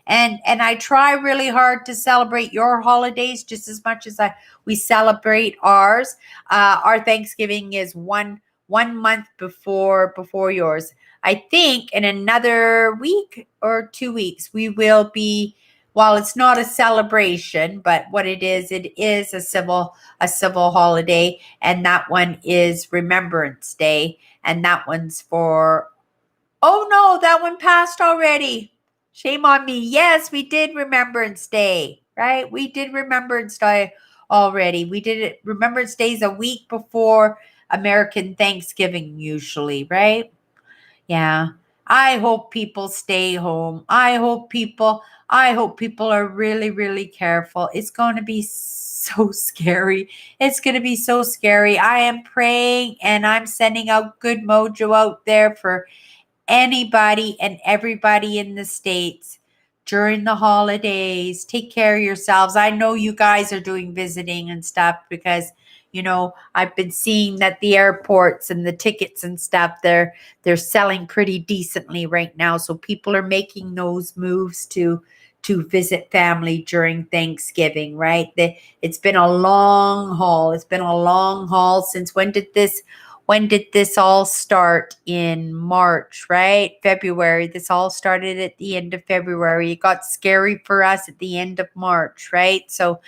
And I try really hard to celebrate your holidays just as much as we celebrate ours. Our Thanksgiving is one month before yours. I think in another week or 2 weeks we will be. While it's not a celebration, but what it is a civil holiday, and that one is Remembrance Day, and that one's for. Oh no, that one passed already. Shame on me. Yes, we did Remembrance Day, right? We did Remembrance Day already. We did it. Remembrance Day is a week before American Thanksgiving, usually, right? Yeah. I hope people stay home. I hope people are really, really careful. It's going to be so scary. It's going to be so scary. I am praying and I'm sending out good mojo out there for anybody and everybody in the States during the holidays. Take care of yourselves. I know you guys are doing visiting and stuff, because I've been seeing that the airports and the tickets and stuff, they're selling pretty decently right now. So people are making those moves to visit family during Thanksgiving, right? It's been a long haul. It's been a long haul since when did this all start? In March, right? February. This all started at the end of February. It got scary for us at the end of March, right? So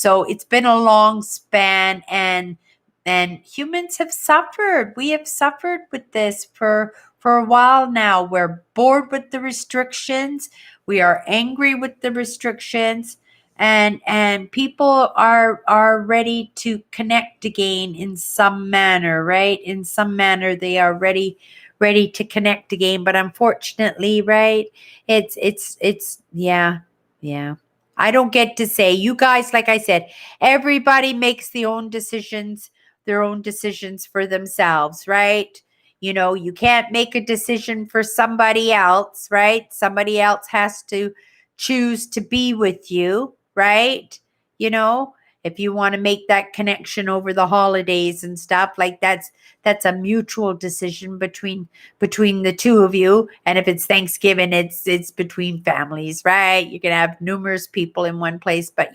it's been a long span, and humans have suffered. We have suffered with this for a while now. We're bored with the restrictions. We are angry with the restrictions, and people are ready to connect again in some manner, right? In some manner they are ready to connect again, but unfortunately, right, it's yeah. I don't get to say, you guys, like I said, everybody makes their own decisions for themselves, right? You can't make a decision for somebody else, right? Somebody else has to choose to be with you, right? You know, if you want to make that connection over the holidays and stuff, like that's a mutual decision between the two of you. And if it's Thanksgiving, it's between families, right? You can have numerous people in one place, but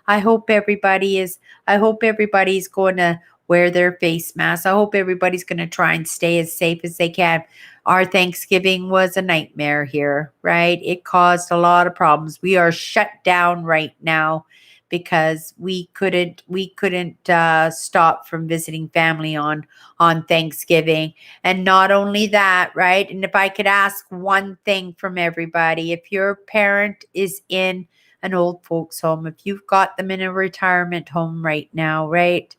I hope everybody's going to wear their face masks. I hope everybody's going to try and stay as safe as they can. Our Thanksgiving was a nightmare here, right? It caused a lot of problems. We are shut down right now because we couldn't stop from visiting family on Thanksgiving. And not only that, right? And if I could ask one thing from everybody, if your parent is in an old folks home, if you've got them in a retirement home right now, right?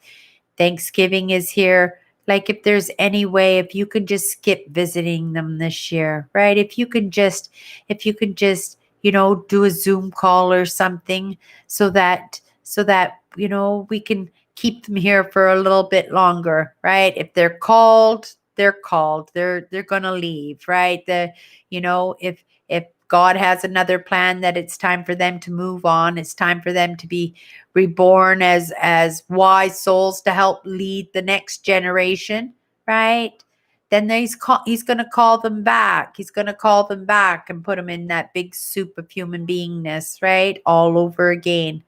Thanksgiving is here. like if there's any way, if you could just skip visiting them this year, right? If you could just, do a Zoom call or something so that we can keep them here for a little bit longer, right? If they're called, they're called. They're gonna leave, right? If God has another plan that it's time for them to move on, it's time for them to be reborn as wise souls to help lead the next generation, right? Then he's going to call them back. He's going to call them back and put them in that big soup of human beingness, right? All over again.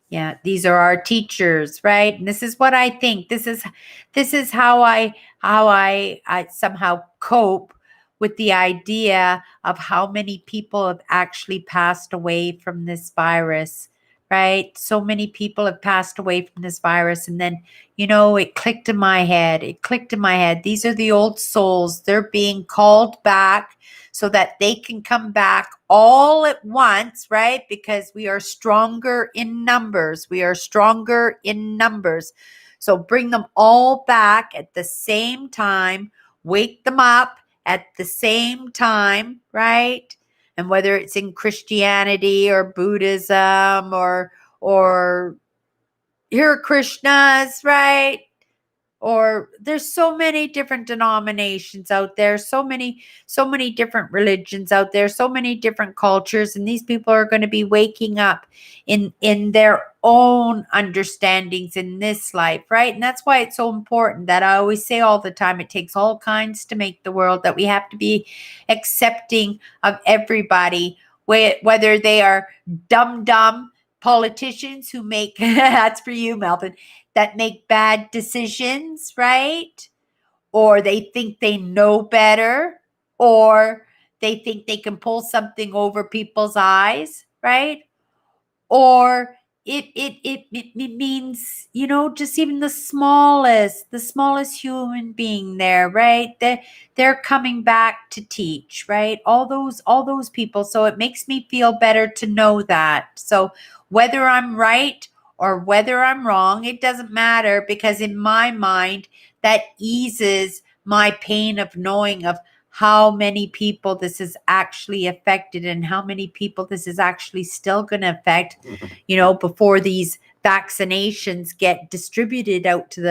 Yeah, these are our teachers, right? And this is what I think. This is how I somehow cope with the idea of how many people have actually passed away from this virus, right? So many people have passed away from this virus, and then it clicked in my head. It clicked in my head. These are the old souls. They're being called back so that they can come back all at once, right? Because we are stronger in numbers. We are stronger in numbers. So bring them all back at the same time, wake them up at the same time, right? And whether it's in Christianity or Buddhism or Hare Krishnas, right? Or there's so many different denominations out there, so many different religions out there, so many different cultures, and these people are going to be waking up in their own understandings in this life, right? And that's why it's so important that I always say all the time, it takes all kinds to make the world, that we have to be accepting of everybody, whether they are dumb politicians who make that's for you, Melvin, that make bad decisions, right? Or they think they know better, or they think they can pull something over people's eyes, right? Or it means, just even the smallest human being there, right? They're coming back to teach, right? All those people. So it makes me feel better to know that. So whether I'm right or whether I'm wrong, it doesn't matter, because in my mind, that eases my pain of knowing of how many people this has actually affected and how many people this is actually still going to affect, before these vaccinations get distributed out to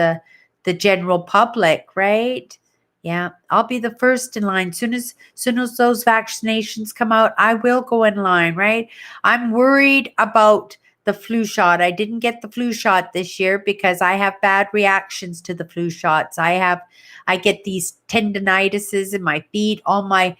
the general public, right? Yeah, I'll be the first in line. Soon as those vaccinations come out, I will go in line, right? I'm worried about the flu shot. I didn't get the flu shot this year because I have bad reactions to the flu shots. I get these tendinitises in my feet, all my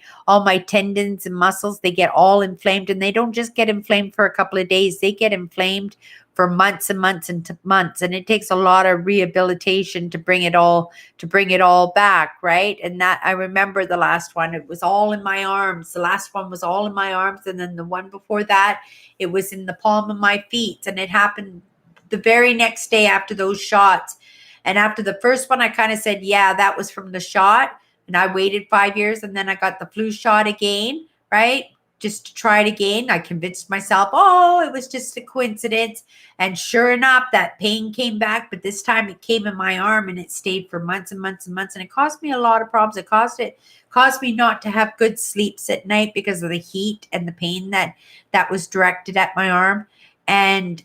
tendons and muscles, they get all inflamed, and they don't just get inflamed for a couple of days. They get inflamed for months and months and months, and it takes a lot of rehabilitation to bring it all back, right? And that, I remember the last one, it was all in my arms. The last one was all in my arms, and then the one before that, it was in the palm of my feet, and it happened the very next day after those shots. And after the first one, I kind of said, yeah, that was from the shot. And I waited 5 years, and then I got the flu shot again, right? Just to try it again. I convinced myself, oh, it was just a coincidence. And sure enough, that pain came back, but this time it came in my arm, and it stayed for months and months and months. And it caused me a lot of problems. It caused me not to have good sleeps at night because of the heat and the pain that was directed at my arm. And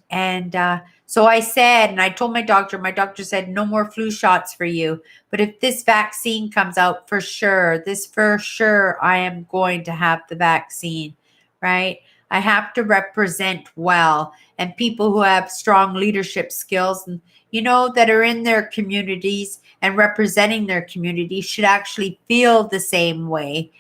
so I said, and I told my doctor said, no more flu shots for you. But if this vaccine comes out, for sure, I am going to have the vaccine, right? I have to represent well, and people who have strong leadership skills and, that are in their communities and representing their community should actually feel the same way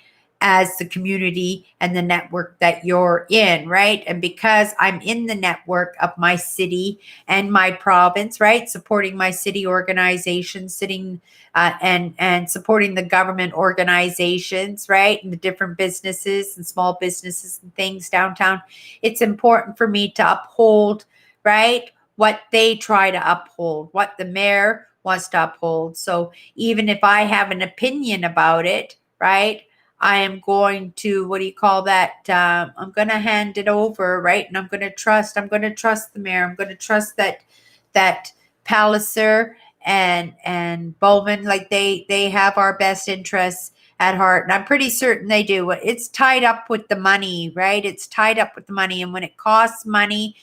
as the community and the network that you're in, right? And because I'm in the network of my city and my province, right, supporting my city organizations, and supporting the government organizations, right, and the different businesses and small businesses and things downtown, it's important for me to uphold, right, what they try to uphold, what the mayor wants to uphold. So even if I have an opinion about it, right, I am going to, what do you call that? I'm going to hand it over, right? And I'm going to trust the mayor. I'm going to trust that Palliser and Bowman, like they have our best interests at heart, and I'm pretty certain they do. It's tied up with the money, right? It's tied up with the money, and when it costs money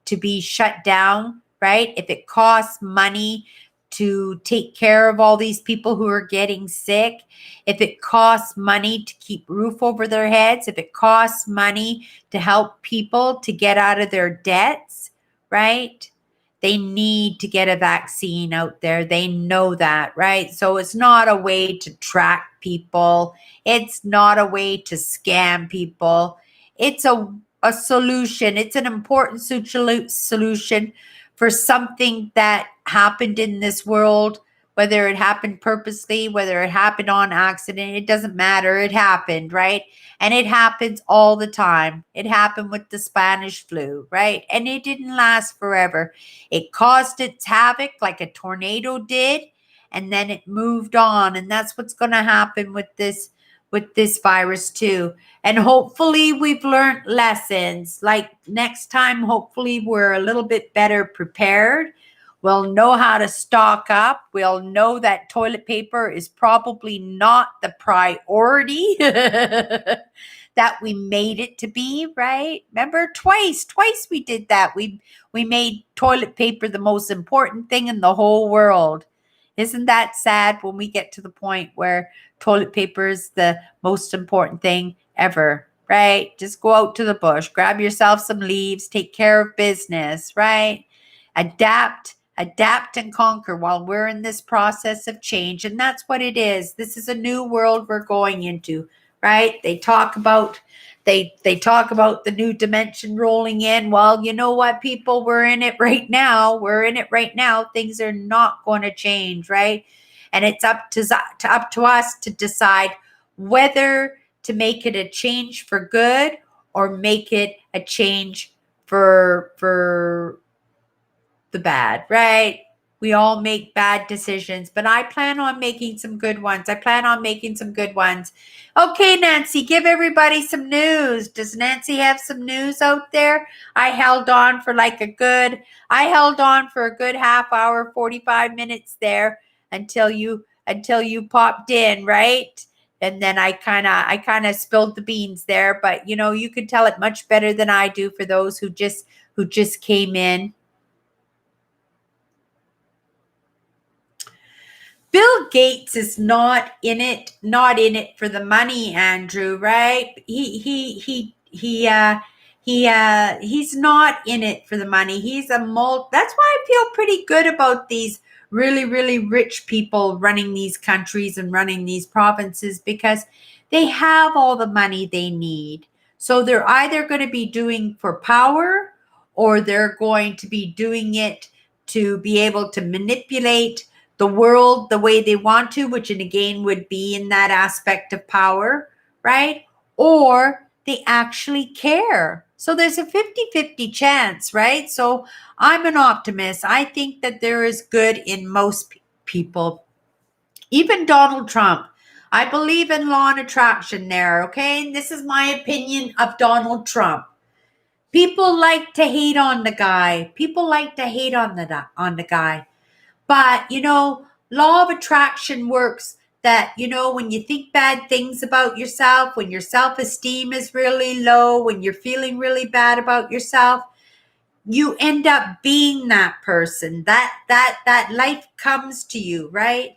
to be shut down, right? If it costs money to take care of all these people who are getting sick, if it costs money to keep roof over their heads, if it costs money to help people to get out of their debts, right? They need to get a vaccine out there. They know that, right? So it's not a way to track people. It's not a way to scam people. It's a solution. It's an important solution for something that happened in this world, whether it happened purposely, whether it happened on accident, it doesn't matter. It happened, right? And it happens all the time. It happened with the Spanish flu, right? And it didn't last forever. It caused its havoc like a tornado did, and then it moved on. And that's what's going to happen with this virus too. And hopefully we've learned lessons. Like next time, hopefully we're a little bit better prepared. We'll know how to stock up. We'll know that toilet paper is probably not the priority that we made it to be, right? Remember, twice we did that. We made toilet paper the most important thing in the whole world. Isn't that sad when we get to the point where toilet paper is the most important thing ever, right? Just go out to the bush, grab yourself some leaves, take care of business, right? Adapt and conquer while we're in this process of change. And that's what it is. This is a new world we're going into, right? They talk about the new dimension rolling in. Well, you know what, people, we're in it right now. Things are not going to change, right? And it's up to us to decide whether to make it a change for good or make it a change for the bad, right? We all make bad decisions, but I plan on making some good ones. Okay, Nancy, give everybody some news. Does Nancy have some news out there? I held on for a good half hour, 45 minutes there until you popped in, right? And then I kind of spilled the beans there, but you can tell it much better than I do for those who just came in. Bill Gates is not in it for the money, Andrew, right? He's not in it for the money. That's why I feel pretty good about these really, really rich people running these countries and running these provinces, because they have all the money they need. So they're either going to be doing for power, or they're going to be doing it to be able to manipulate the world the way they want to, which again would be in that aspect of power, right? Or they actually care. So there's a 50-50 chance, right? So I'm an optimist. I think that there is good in most people. Even Donald Trump. I believe in law and attraction there, okay? And this is my opinion of Donald Trump. People like to hate on the guy. But, law of attraction works that, when you think bad things about yourself, when your self-esteem is really low, when you're feeling really bad about yourself, you end up being that person. That life comes to you, right?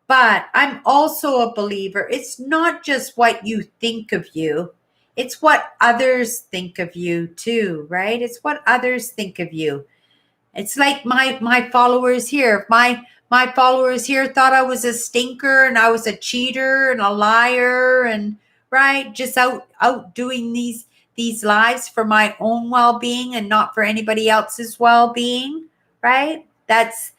But I'm also a believer. It's not just what you think of you. It's what others think of you too, right? It's what others think of you. It's like my followers here. If my followers here thought I was a stinker and I was a cheater and a liar and right, just out doing these lives for my own well-being and not for anybody else's well-being, right? That's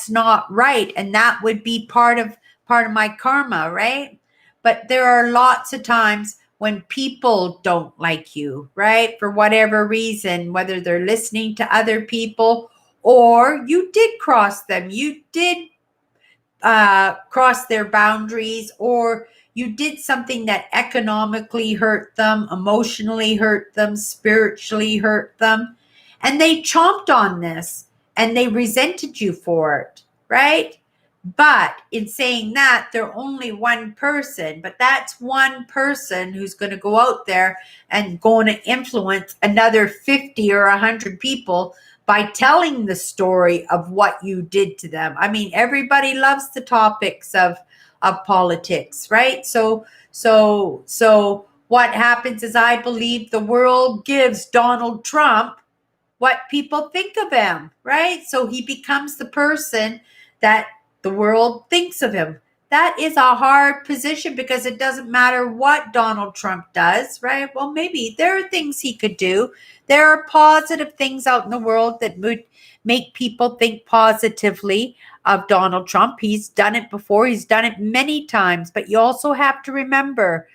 not right, and that would be part of my karma, right? But there are lots of times when people don't like you, right? For whatever reason, whether they're listening to other people or you did cross them, you did cross their boundaries, or you did something that economically hurt them, emotionally hurt them, spiritually hurt them, and they chomped on this and they resented you for it, right? But in saying that, they're only one person, but that's one person who's going to go out there and going to influence another 50 or 100 people by telling the story of what you did to them. I mean, everybody loves the topics of politics, right? So what happens is, I believe the world gives Donald Trump what people think of him, right? So he becomes the person that the world thinks of him. That is a hard position, because it doesn't matter what Donald Trump does, right? Well, maybe there are things he could do. There are positive things out in the world that would make people think positively of Donald Trump. He's done it before. He's done it many times. But you also have to remember,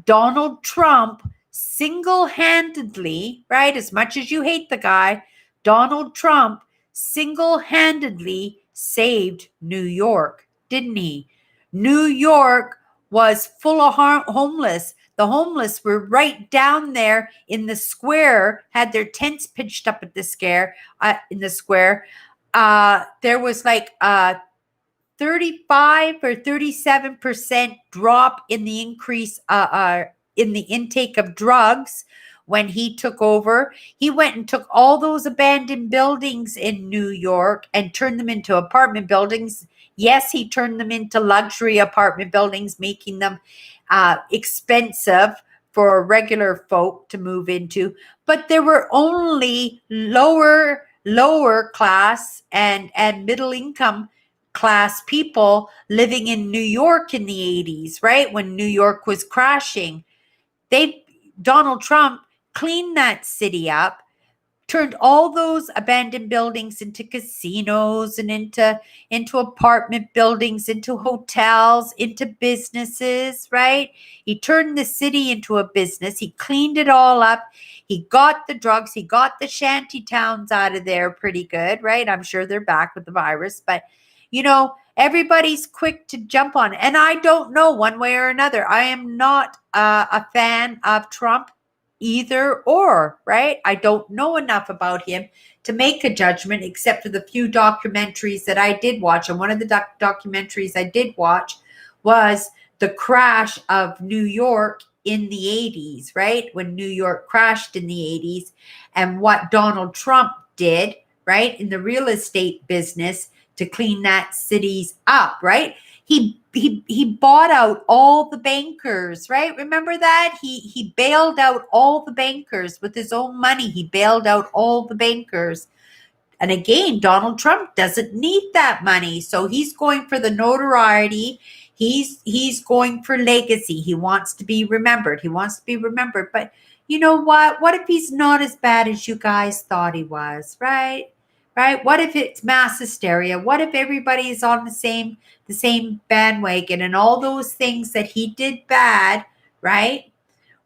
Donald Trump single-handedly, right? As much as you hate the guy, Donald Trump single-handedly saved New York, didn't he? New York was full of homeless. The homeless were right down there in the square, had their tents pitched up at the in the square. There was like 35 or 37% drop in the increase in the intake of drugs when he took over. He went and took all those abandoned buildings in New York and turned them into apartment buildings. Yes, he turned them into luxury apartment buildings, making them expensive for regular folk to move into. But there were only lower class and middle income class people living in New York in the 80s, right? When New York was crashing. Donald Trump cleaned that city up, turned all those abandoned buildings into casinos and into apartment buildings, into hotels, into businesses, right? He turned the city into a business. He cleaned it all up. He got the drugs. He got the shanty towns out of there pretty good, right? I'm sure they're back with the virus, but everybody's quick to jump on it. And I don't know one way or another. I am not a fan of Trump either or, right? I don't know enough about him to make a judgment, except for the few documentaries that I did watch. And one of the documentaries I did watch was the crash of New York in the 80s, right? When New York crashed in the 80s, and what Donald Trump did, right, in the real estate business to clean that cities up, right? He bought out all the bankers, right? Remember that? He bailed out all the bankers with his own money. He bailed out all the bankers. And again, Donald Trump doesn't need that money. So he's going for the notoriety. He's going for legacy. He wants to be remembered. He wants to be remembered. But you know what? What if he's not as bad as you guys thought he was, right? Right? What if it's mass hysteria? What if everybody is on the same bandwagon, and all those things that he did bad, right,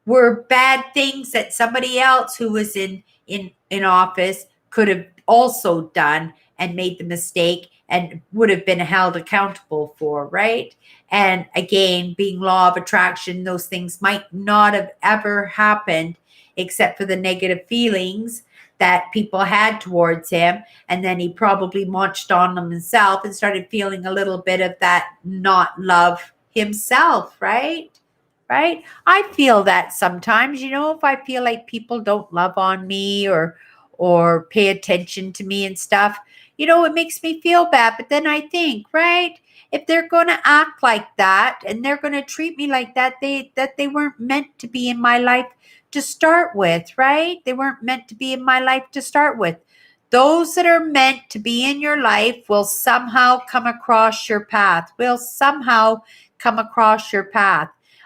were bad things that somebody else who was in office could have also done and made the mistake and would have been held accountable for, right? And again, being law of attraction, those things might not have ever happened except for the negative feelings that people had towards him. And then he probably munched on them himself and started feeling a little bit of that not love himself, right? Right? I feel that sometimes, if I feel like people don't love on me or pay attention to me and stuff, it makes me feel bad. But then I think, right, if they're going to act like that and they're going to treat me like that, they weren't meant to be in my life to start with, right? They weren't meant to be in my life to start with. Those that are meant to be in your life will somehow come across your path,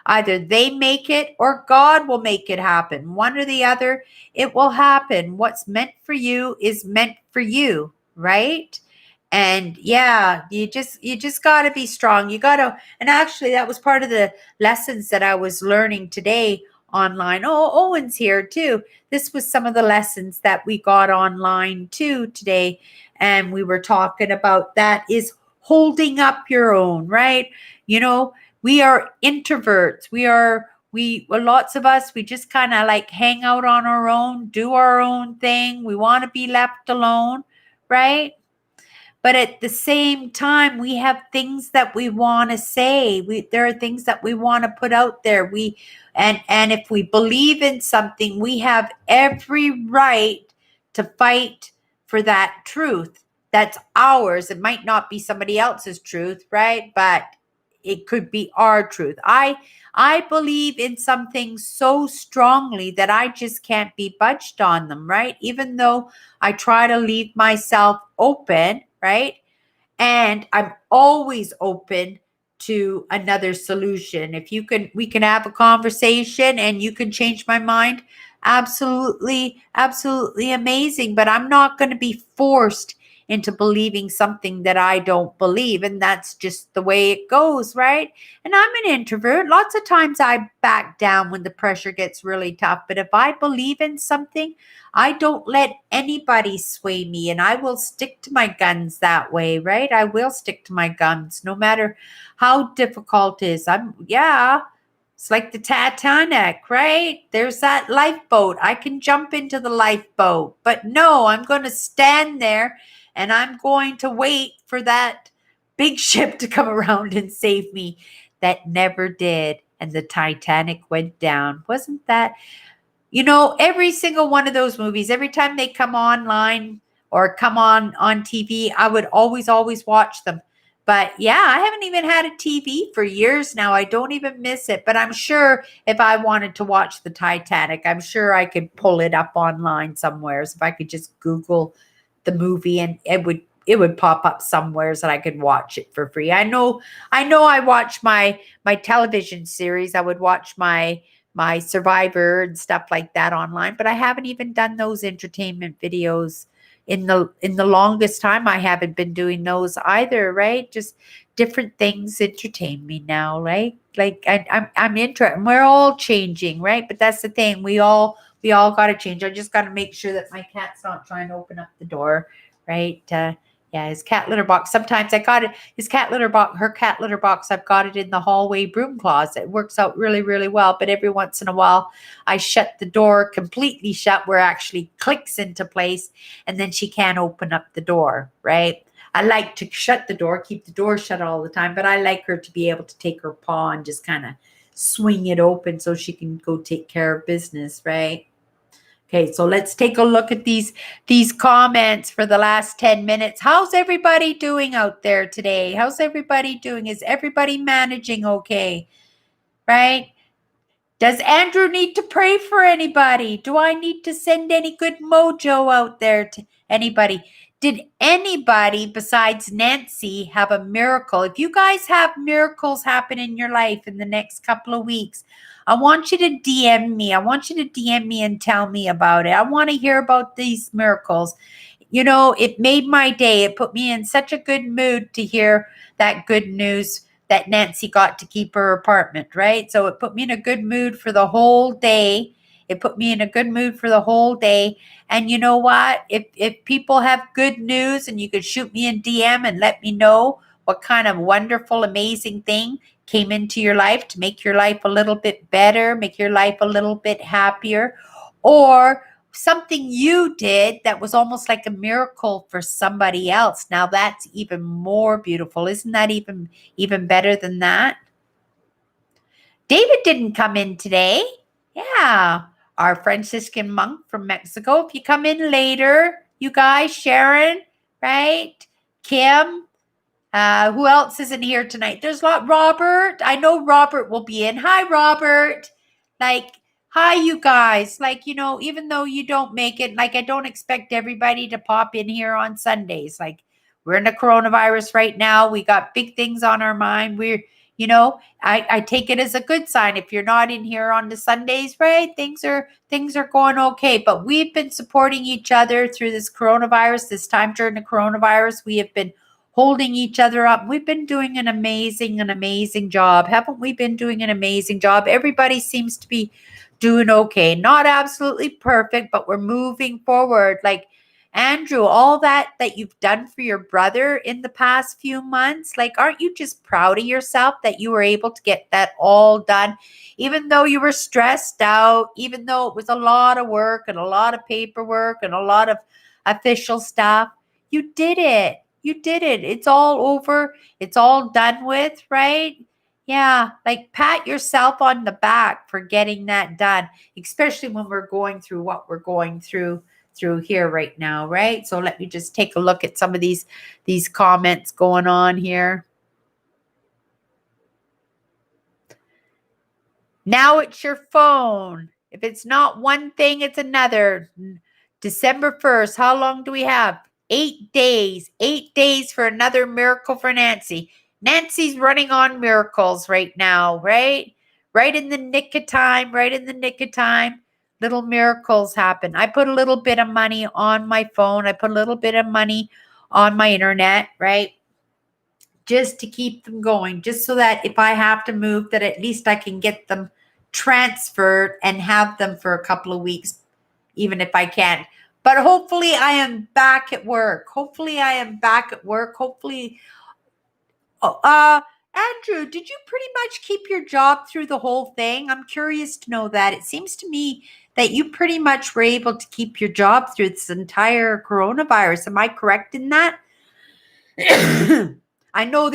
Either they make it or God will make it happen. One or the other, it will happen. What's meant for you is meant for you, right? And yeah, you just got to be strong. And actually that was part of the lessons that I was learning today online. Oh, Owen's here too. This was some of the lessons that we got online too today. And we were talking about that is holding up your own, right? We are introverts. Lots of us, we just kind of like hang out on our own, do our own thing. We want to be left alone, right? But at the same time, we have things that we want to say. There are things that we want to put out there. And if we believe in something, we have every right to fight for that truth. That's ours. It might not be somebody else's truth, right? But it could be our truth. I believe in some things so strongly that I just can't be budged on them, right? Even though I try to leave myself open, right? And I'm always open to another solution. If we can have a conversation and you can change my mind. Absolutely, absolutely amazing. But I'm not going to be forced into believing something that I don't believe. And that's just the way it goes, right? And I'm an introvert. Lots of times I back down when the pressure gets really tough. But if I believe in something, I don't let anybody sway me, and I will stick to my guns that way, right? I will stick to my guns no matter how difficult it is. It's like the Titanic, right? There's that lifeboat. I can jump into the lifeboat, but no, I'm going to stand there and I'm going to wait for that big ship to come around and save me. That never did. And the Titanic went down. Wasn't that? Every single one of those movies, every time they come online or come on TV, I would always watch them. But yeah, I haven't even had a TV for years now. I don't even miss it. But I'm sure if I wanted to watch the Titanic, I'm sure I could pull it up online somewhere. So if I could just Google the movie, and it would pop up somewhere so that I could watch it for free. I watch my television series. I would watch my Survivor and stuff like that online, but I haven't even done those entertainment videos in the longest time. I haven't been doing those either, right? Just different things entertain me now, right? Like I'm interested. We're all changing, right? But that's the thing. We all got to change. I just got to make sure that my cat's not trying to open up the door, right? Yeah, his cat litter box. Sometimes I got it. His cat litter box, her cat litter box, I've got it in the hallway broom closet. It works out really, really well. But every once in a while, I shut the door completely shut where it actually clicks into place. And then she can't open up the door, right? I like to shut the door, keep the door shut all the time. But I like her to be able to take her paw and just kind of swing it open so she can go take care of business, right? Okay, so let's take a look at these comments for the last 10 minutes. How's everybody doing out there today? How's everybody doing? Is everybody managing okay? Right? Does Andrew need to pray for anybody? Do I need to send any good mojo out there to anybody? Did anybody besides Nancy have a miracle? If you guys have miracles happen in your life in the next couple of weeks, I want you to DM me. I want you to DM me and tell me about it. I want to hear about these miracles. It made my day. It put me in such a good mood to hear that good news that Nancy got to keep her apartment, right? So it put me in a good mood for the whole day. It put me in a good mood for the whole day. And you know what? If people have good news and you could shoot me in DM and let me know what kind of wonderful, amazing thing came into your life to make your life a little bit better, make your life a little bit happier, or something you did that was almost like a miracle for somebody else. Now that's even more beautiful. Isn't that even better than that? David didn't come in today. Yeah, our Franciscan monk from Mexico. If you come in later, you guys, Sharon, right? Kim, who else isn't here tonight? There's a lot. Robert. I know Robert will be in. Hi, Robert. Hi, you guys. Even though you don't make it, I don't expect everybody to pop in here on Sundays. We're in the coronavirus right now. We got big things on our mind. I take it as a good sign. If you're not in here on the Sundays, right? Things are going okay. But we've been supporting each other through this coronavirus. This time during the coronavirus, we have been holding each other up. We've been doing an amazing job. Haven't we been doing an amazing job? Everybody seems to be doing okay. Not absolutely perfect, but we're moving forward. Andrew, all that you've done for your brother in the past few months, aren't you just proud of yourself that you were able to get that all done, even though you were stressed out, even though it was a lot of work and a lot of paperwork and a lot of official stuff? You did it. You did it. It's all over. It's all done with, right? Yeah, like pat yourself on the back for getting that done, especially when we're going through what we're going through here right now, right? So let me just take a look at some of these comments going on here. Now it's your phone. If it's not one thing, it's another. December 1st, how long do we have? 8 days. 8 days for another miracle for Nancy. Nancy's running on miracles right now, right? Right in the nick of time, right in the nick of time. Little miracles happen. I put a little bit of money on my phone. I put a little bit of money on my internet, right? Just to keep them going, just so that if I have to move, that at least I can get them transferred and have them for a couple of weeks, even if I can't. But hopefully I am back at work. Hopefully, Andrew, did you pretty much keep your job through the whole thing? I'm curious to know that. It seems to me that you pretty much were able to keep your job through this entire coronavirus. Am I correct in that? I know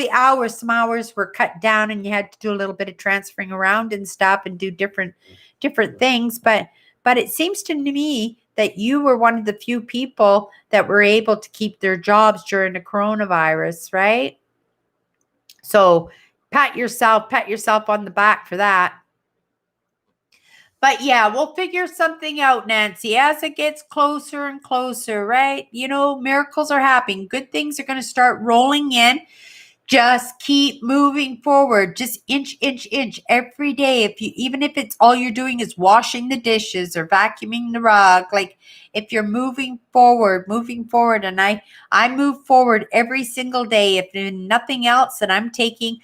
some hours were cut down and you had to do a little bit of transferring around and stuff and do different things, but it seems to me that you were one of the few people that were able to keep their jobs during the coronavirus, right? So pat yourself on the back for that. But yeah, we'll figure something out, Nancy, as it gets closer and closer, right? Miracles are happening. Good things are going to start rolling in. Just keep moving forward, just inch every day. Even if it's all you're doing is washing the dishes or vacuuming the rug, like if you're moving forward, and I move forward every single day. If nothing else, then I'm taking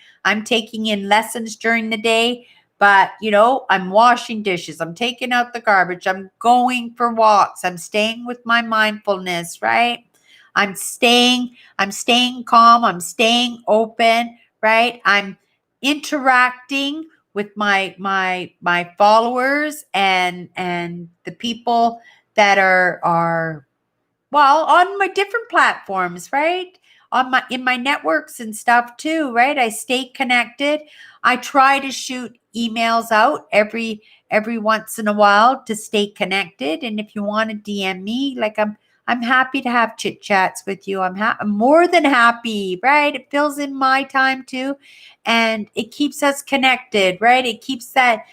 in lessons during the day. But I'm washing dishes, I'm taking out the garbage, I'm going for walks, I'm staying with my mindfulness, right? I'm staying calm. I'm staying open, right? I'm interacting with my followers and the people that are on my different platforms, right? In my networks and stuff too, right? I stay connected. I try to shoot emails out every once in a while to stay connected. And if you want to DM me, like I'm happy to have chit chats with you. I'm more than happy, right? It fills in my time too, and it keeps us connected, right? It keeps that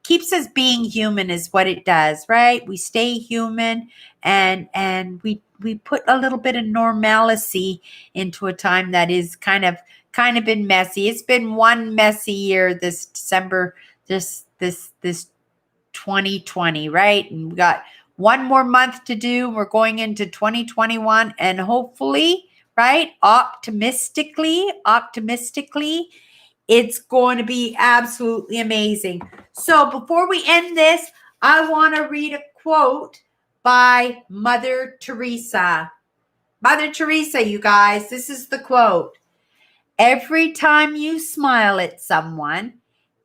keeps us being human is what it does, right? We stay human, and we put a little bit of normalcy into a time that is kind of been messy. It's been one messy year this December, this 2020, right? And we got one more month to do. We're going into 2021, and hopefully, right, optimistically, it's going to be absolutely amazing. So before we end this, I want to read a quote by Mother Teresa. Mother Teresa, you guys, this is the quote. Every time you smile at someone,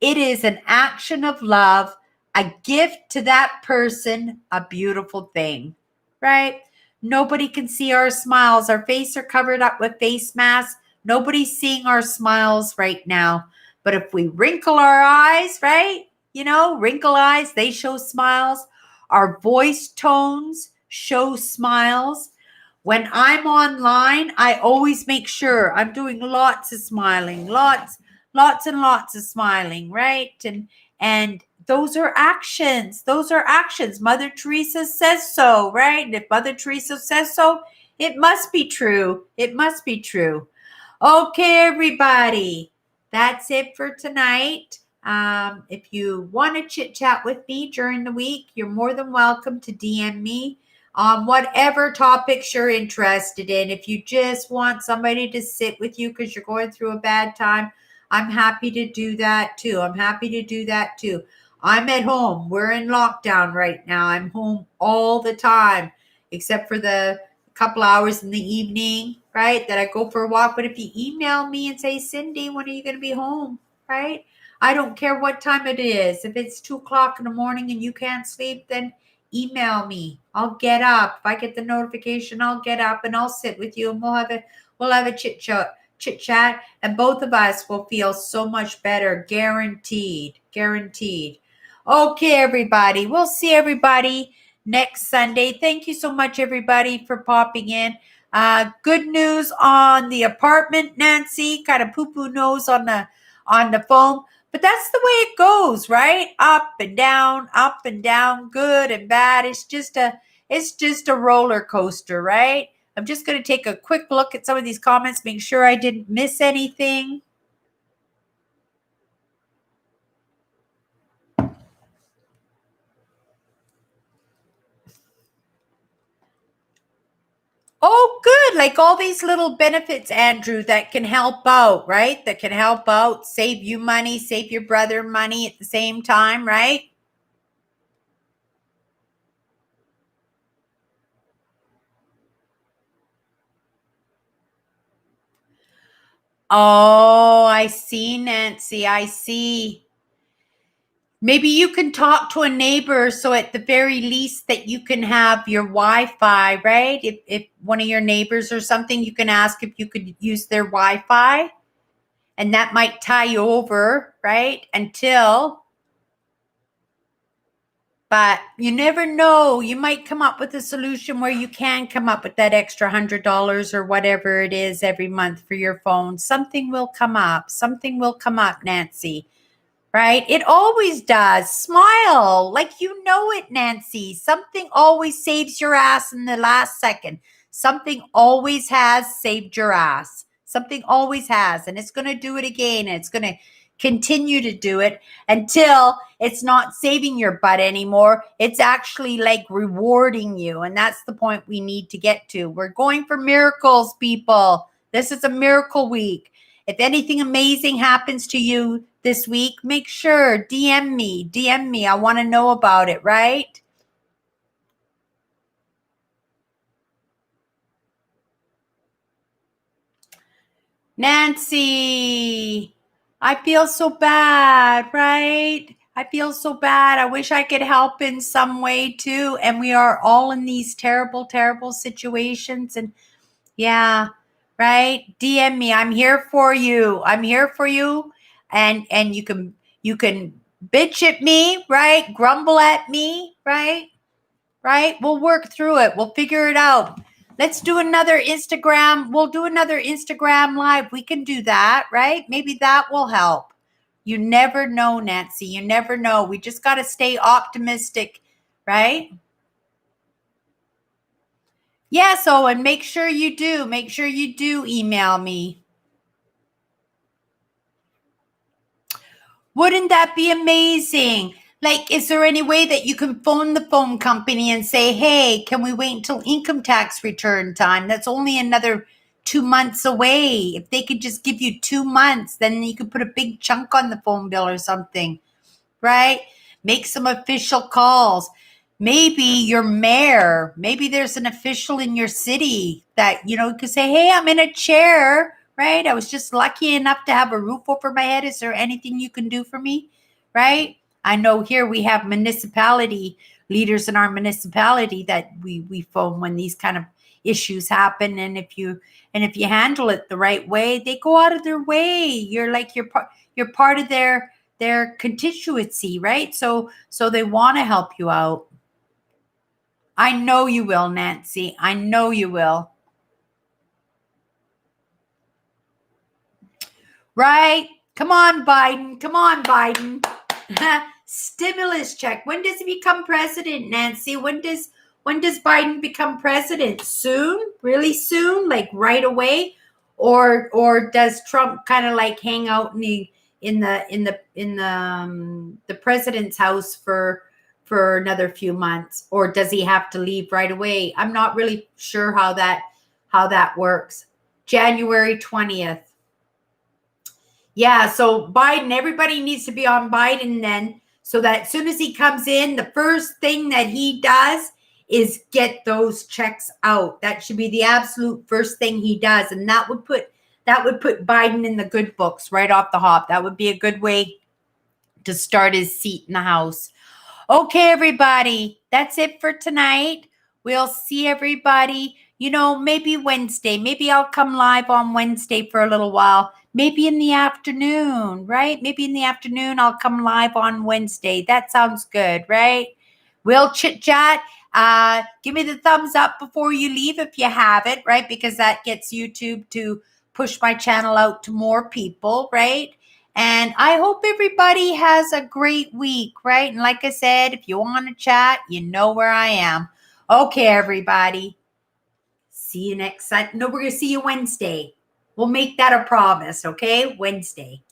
it is an action of love, a gift to that person, a beautiful thing, right? Nobody can see our smiles. Our faces are covered up with face masks. Nobody's seeing our smiles right now. But if we wrinkle our eyes, right? Wrinkle eyes, they show smiles. Our voice tones show smiles. When I'm online, I always make sure I'm doing lots of smiling, lots and lots of smiling, right? And those are actions. Mother Teresa says so, right? And if Mother Teresa says so, it must be true. Okay, everybody. That's it for tonight. If you want to chit chat with me during the week, you're more than welcome to DM me on whatever topics you're interested in. If you just want somebody to sit with you because you're going through a bad time, I'm happy to do that too. I'm at home. We're in lockdown right now. I'm home all the time, except for the couple hours in the evening, right, that I go for a walk. But if you email me and say, Cindy, when are you going to be home, right? I don't care what time it is. If it's 2:00 in the morning and you can't sleep, then email me. I'll get up. If I get the notification, I'll get up and I'll sit with you and we'll have a chit chat, and both of us will feel so much better. Guaranteed. Guaranteed. Okay, everybody. We'll see everybody next Sunday. Thank you so much, everybody, for popping in. Good news on the apartment, Nancy. Kind of poo-poo nose on the phone. But that's the way it goes, right? Up and down, good and bad. It's just a roller coaster, right? I'm just going to take a quick look at some of these comments, make sure I didn't miss anything. Oh, good. Like all these little benefits, Andrew, that can help out, right? That can help out, save you money, save your brother money at the same time, right? Oh, I see, Nancy. I see. Maybe you can talk to a neighbor so at the very least that you can have your Wi-Fi, right? If one of your neighbors or something, you can ask if you could use their Wi-Fi, and that might tie you over, right? But you never know. You might come up with a solution where you can come up with that extra $100 or whatever it is every month for your phone. Something will come up. Something will come up, Nancy. Right? It always does. Smile like you know it, Nancy. Something always saves your ass in the last second. Something always has saved your ass. Something always has. And it's going to do it again. And it's going to continue to do it until it's not saving your butt anymore. It's actually like rewarding you. And that's the point we need to get to. We're going for miracles, people. This is a miracle week. If anything amazing happens to you this week, make sure DM me. I want to know about it, right? Nancy, I feel so bad, right? I feel so bad. I wish I could help in some way too. And we are all in these terrible, terrible situations. And yeah, right? DM me. I'm here for you. I'm here for you. And you can bitch at me, right? Grumble at me, right? Right? We'll work through it. We'll figure it out. Let's do another Instagram. We'll do another Instagram live. We can do that, right? Maybe that will help. You never know, Nancy. You never know. We just got to stay optimistic, right? Yes, Owen, make sure you do. Make sure you do email me. Wouldn't that be amazing? Like, is there any way that you can phone the phone company and say, hey, can we wait until income tax return time? That's only another 2 months away. If they could just give you 2 months, then you could put a big chunk on the phone bill or something, right? Make some official calls. Maybe your mayor, maybe there's an official in your city that, you could say, hey, I'm in a chair, right? I was just lucky enough to have a roof over my head. Is there anything you can do for me, right? I know here we have municipality leaders in our municipality that we phone when these kind of issues happen. And if you handle it the right way, they go out of their way. You're like, you're part of their constituency, right? So they want to help you out. I know you will, Nancy. I know you will. Right? Come on, Biden. Come on, Biden. Stimulus check. When does he become president, Nancy? When does Biden become president? Soon? Really soon? Like right away? Or does Trump kind of like hang out in the president's house for another few months, or does he have to leave right away? I'm not really sure how that works. January 20th. Yeah, so Biden, everybody needs to be on Biden then, so that as soon as he comes in, the first thing that he does is get those checks out. That should be the absolute first thing he does, and that would put Biden in the good books right off the hop. That would be a good way to start his seat in the House. Okay, everybody. that's it for tonight. We'll see everybody, maybe Wednesday. Maybe I'll come live on Wednesday for a little while. Maybe in the afternoon, right? Maybe in the afternoon I'll come live on Wednesday. That sounds good, right? We'll chit chat. Give me the thumbs up before you leave if you have it, right? Because that gets YouTube to push my channel out to more people, right? And I hope everybody has a great week, right? And like I said, if you want to chat, you know where I am. Okay, everybody. See you next Sunday. No, we're going to see you Wednesday. We'll make that a promise, okay? Wednesday.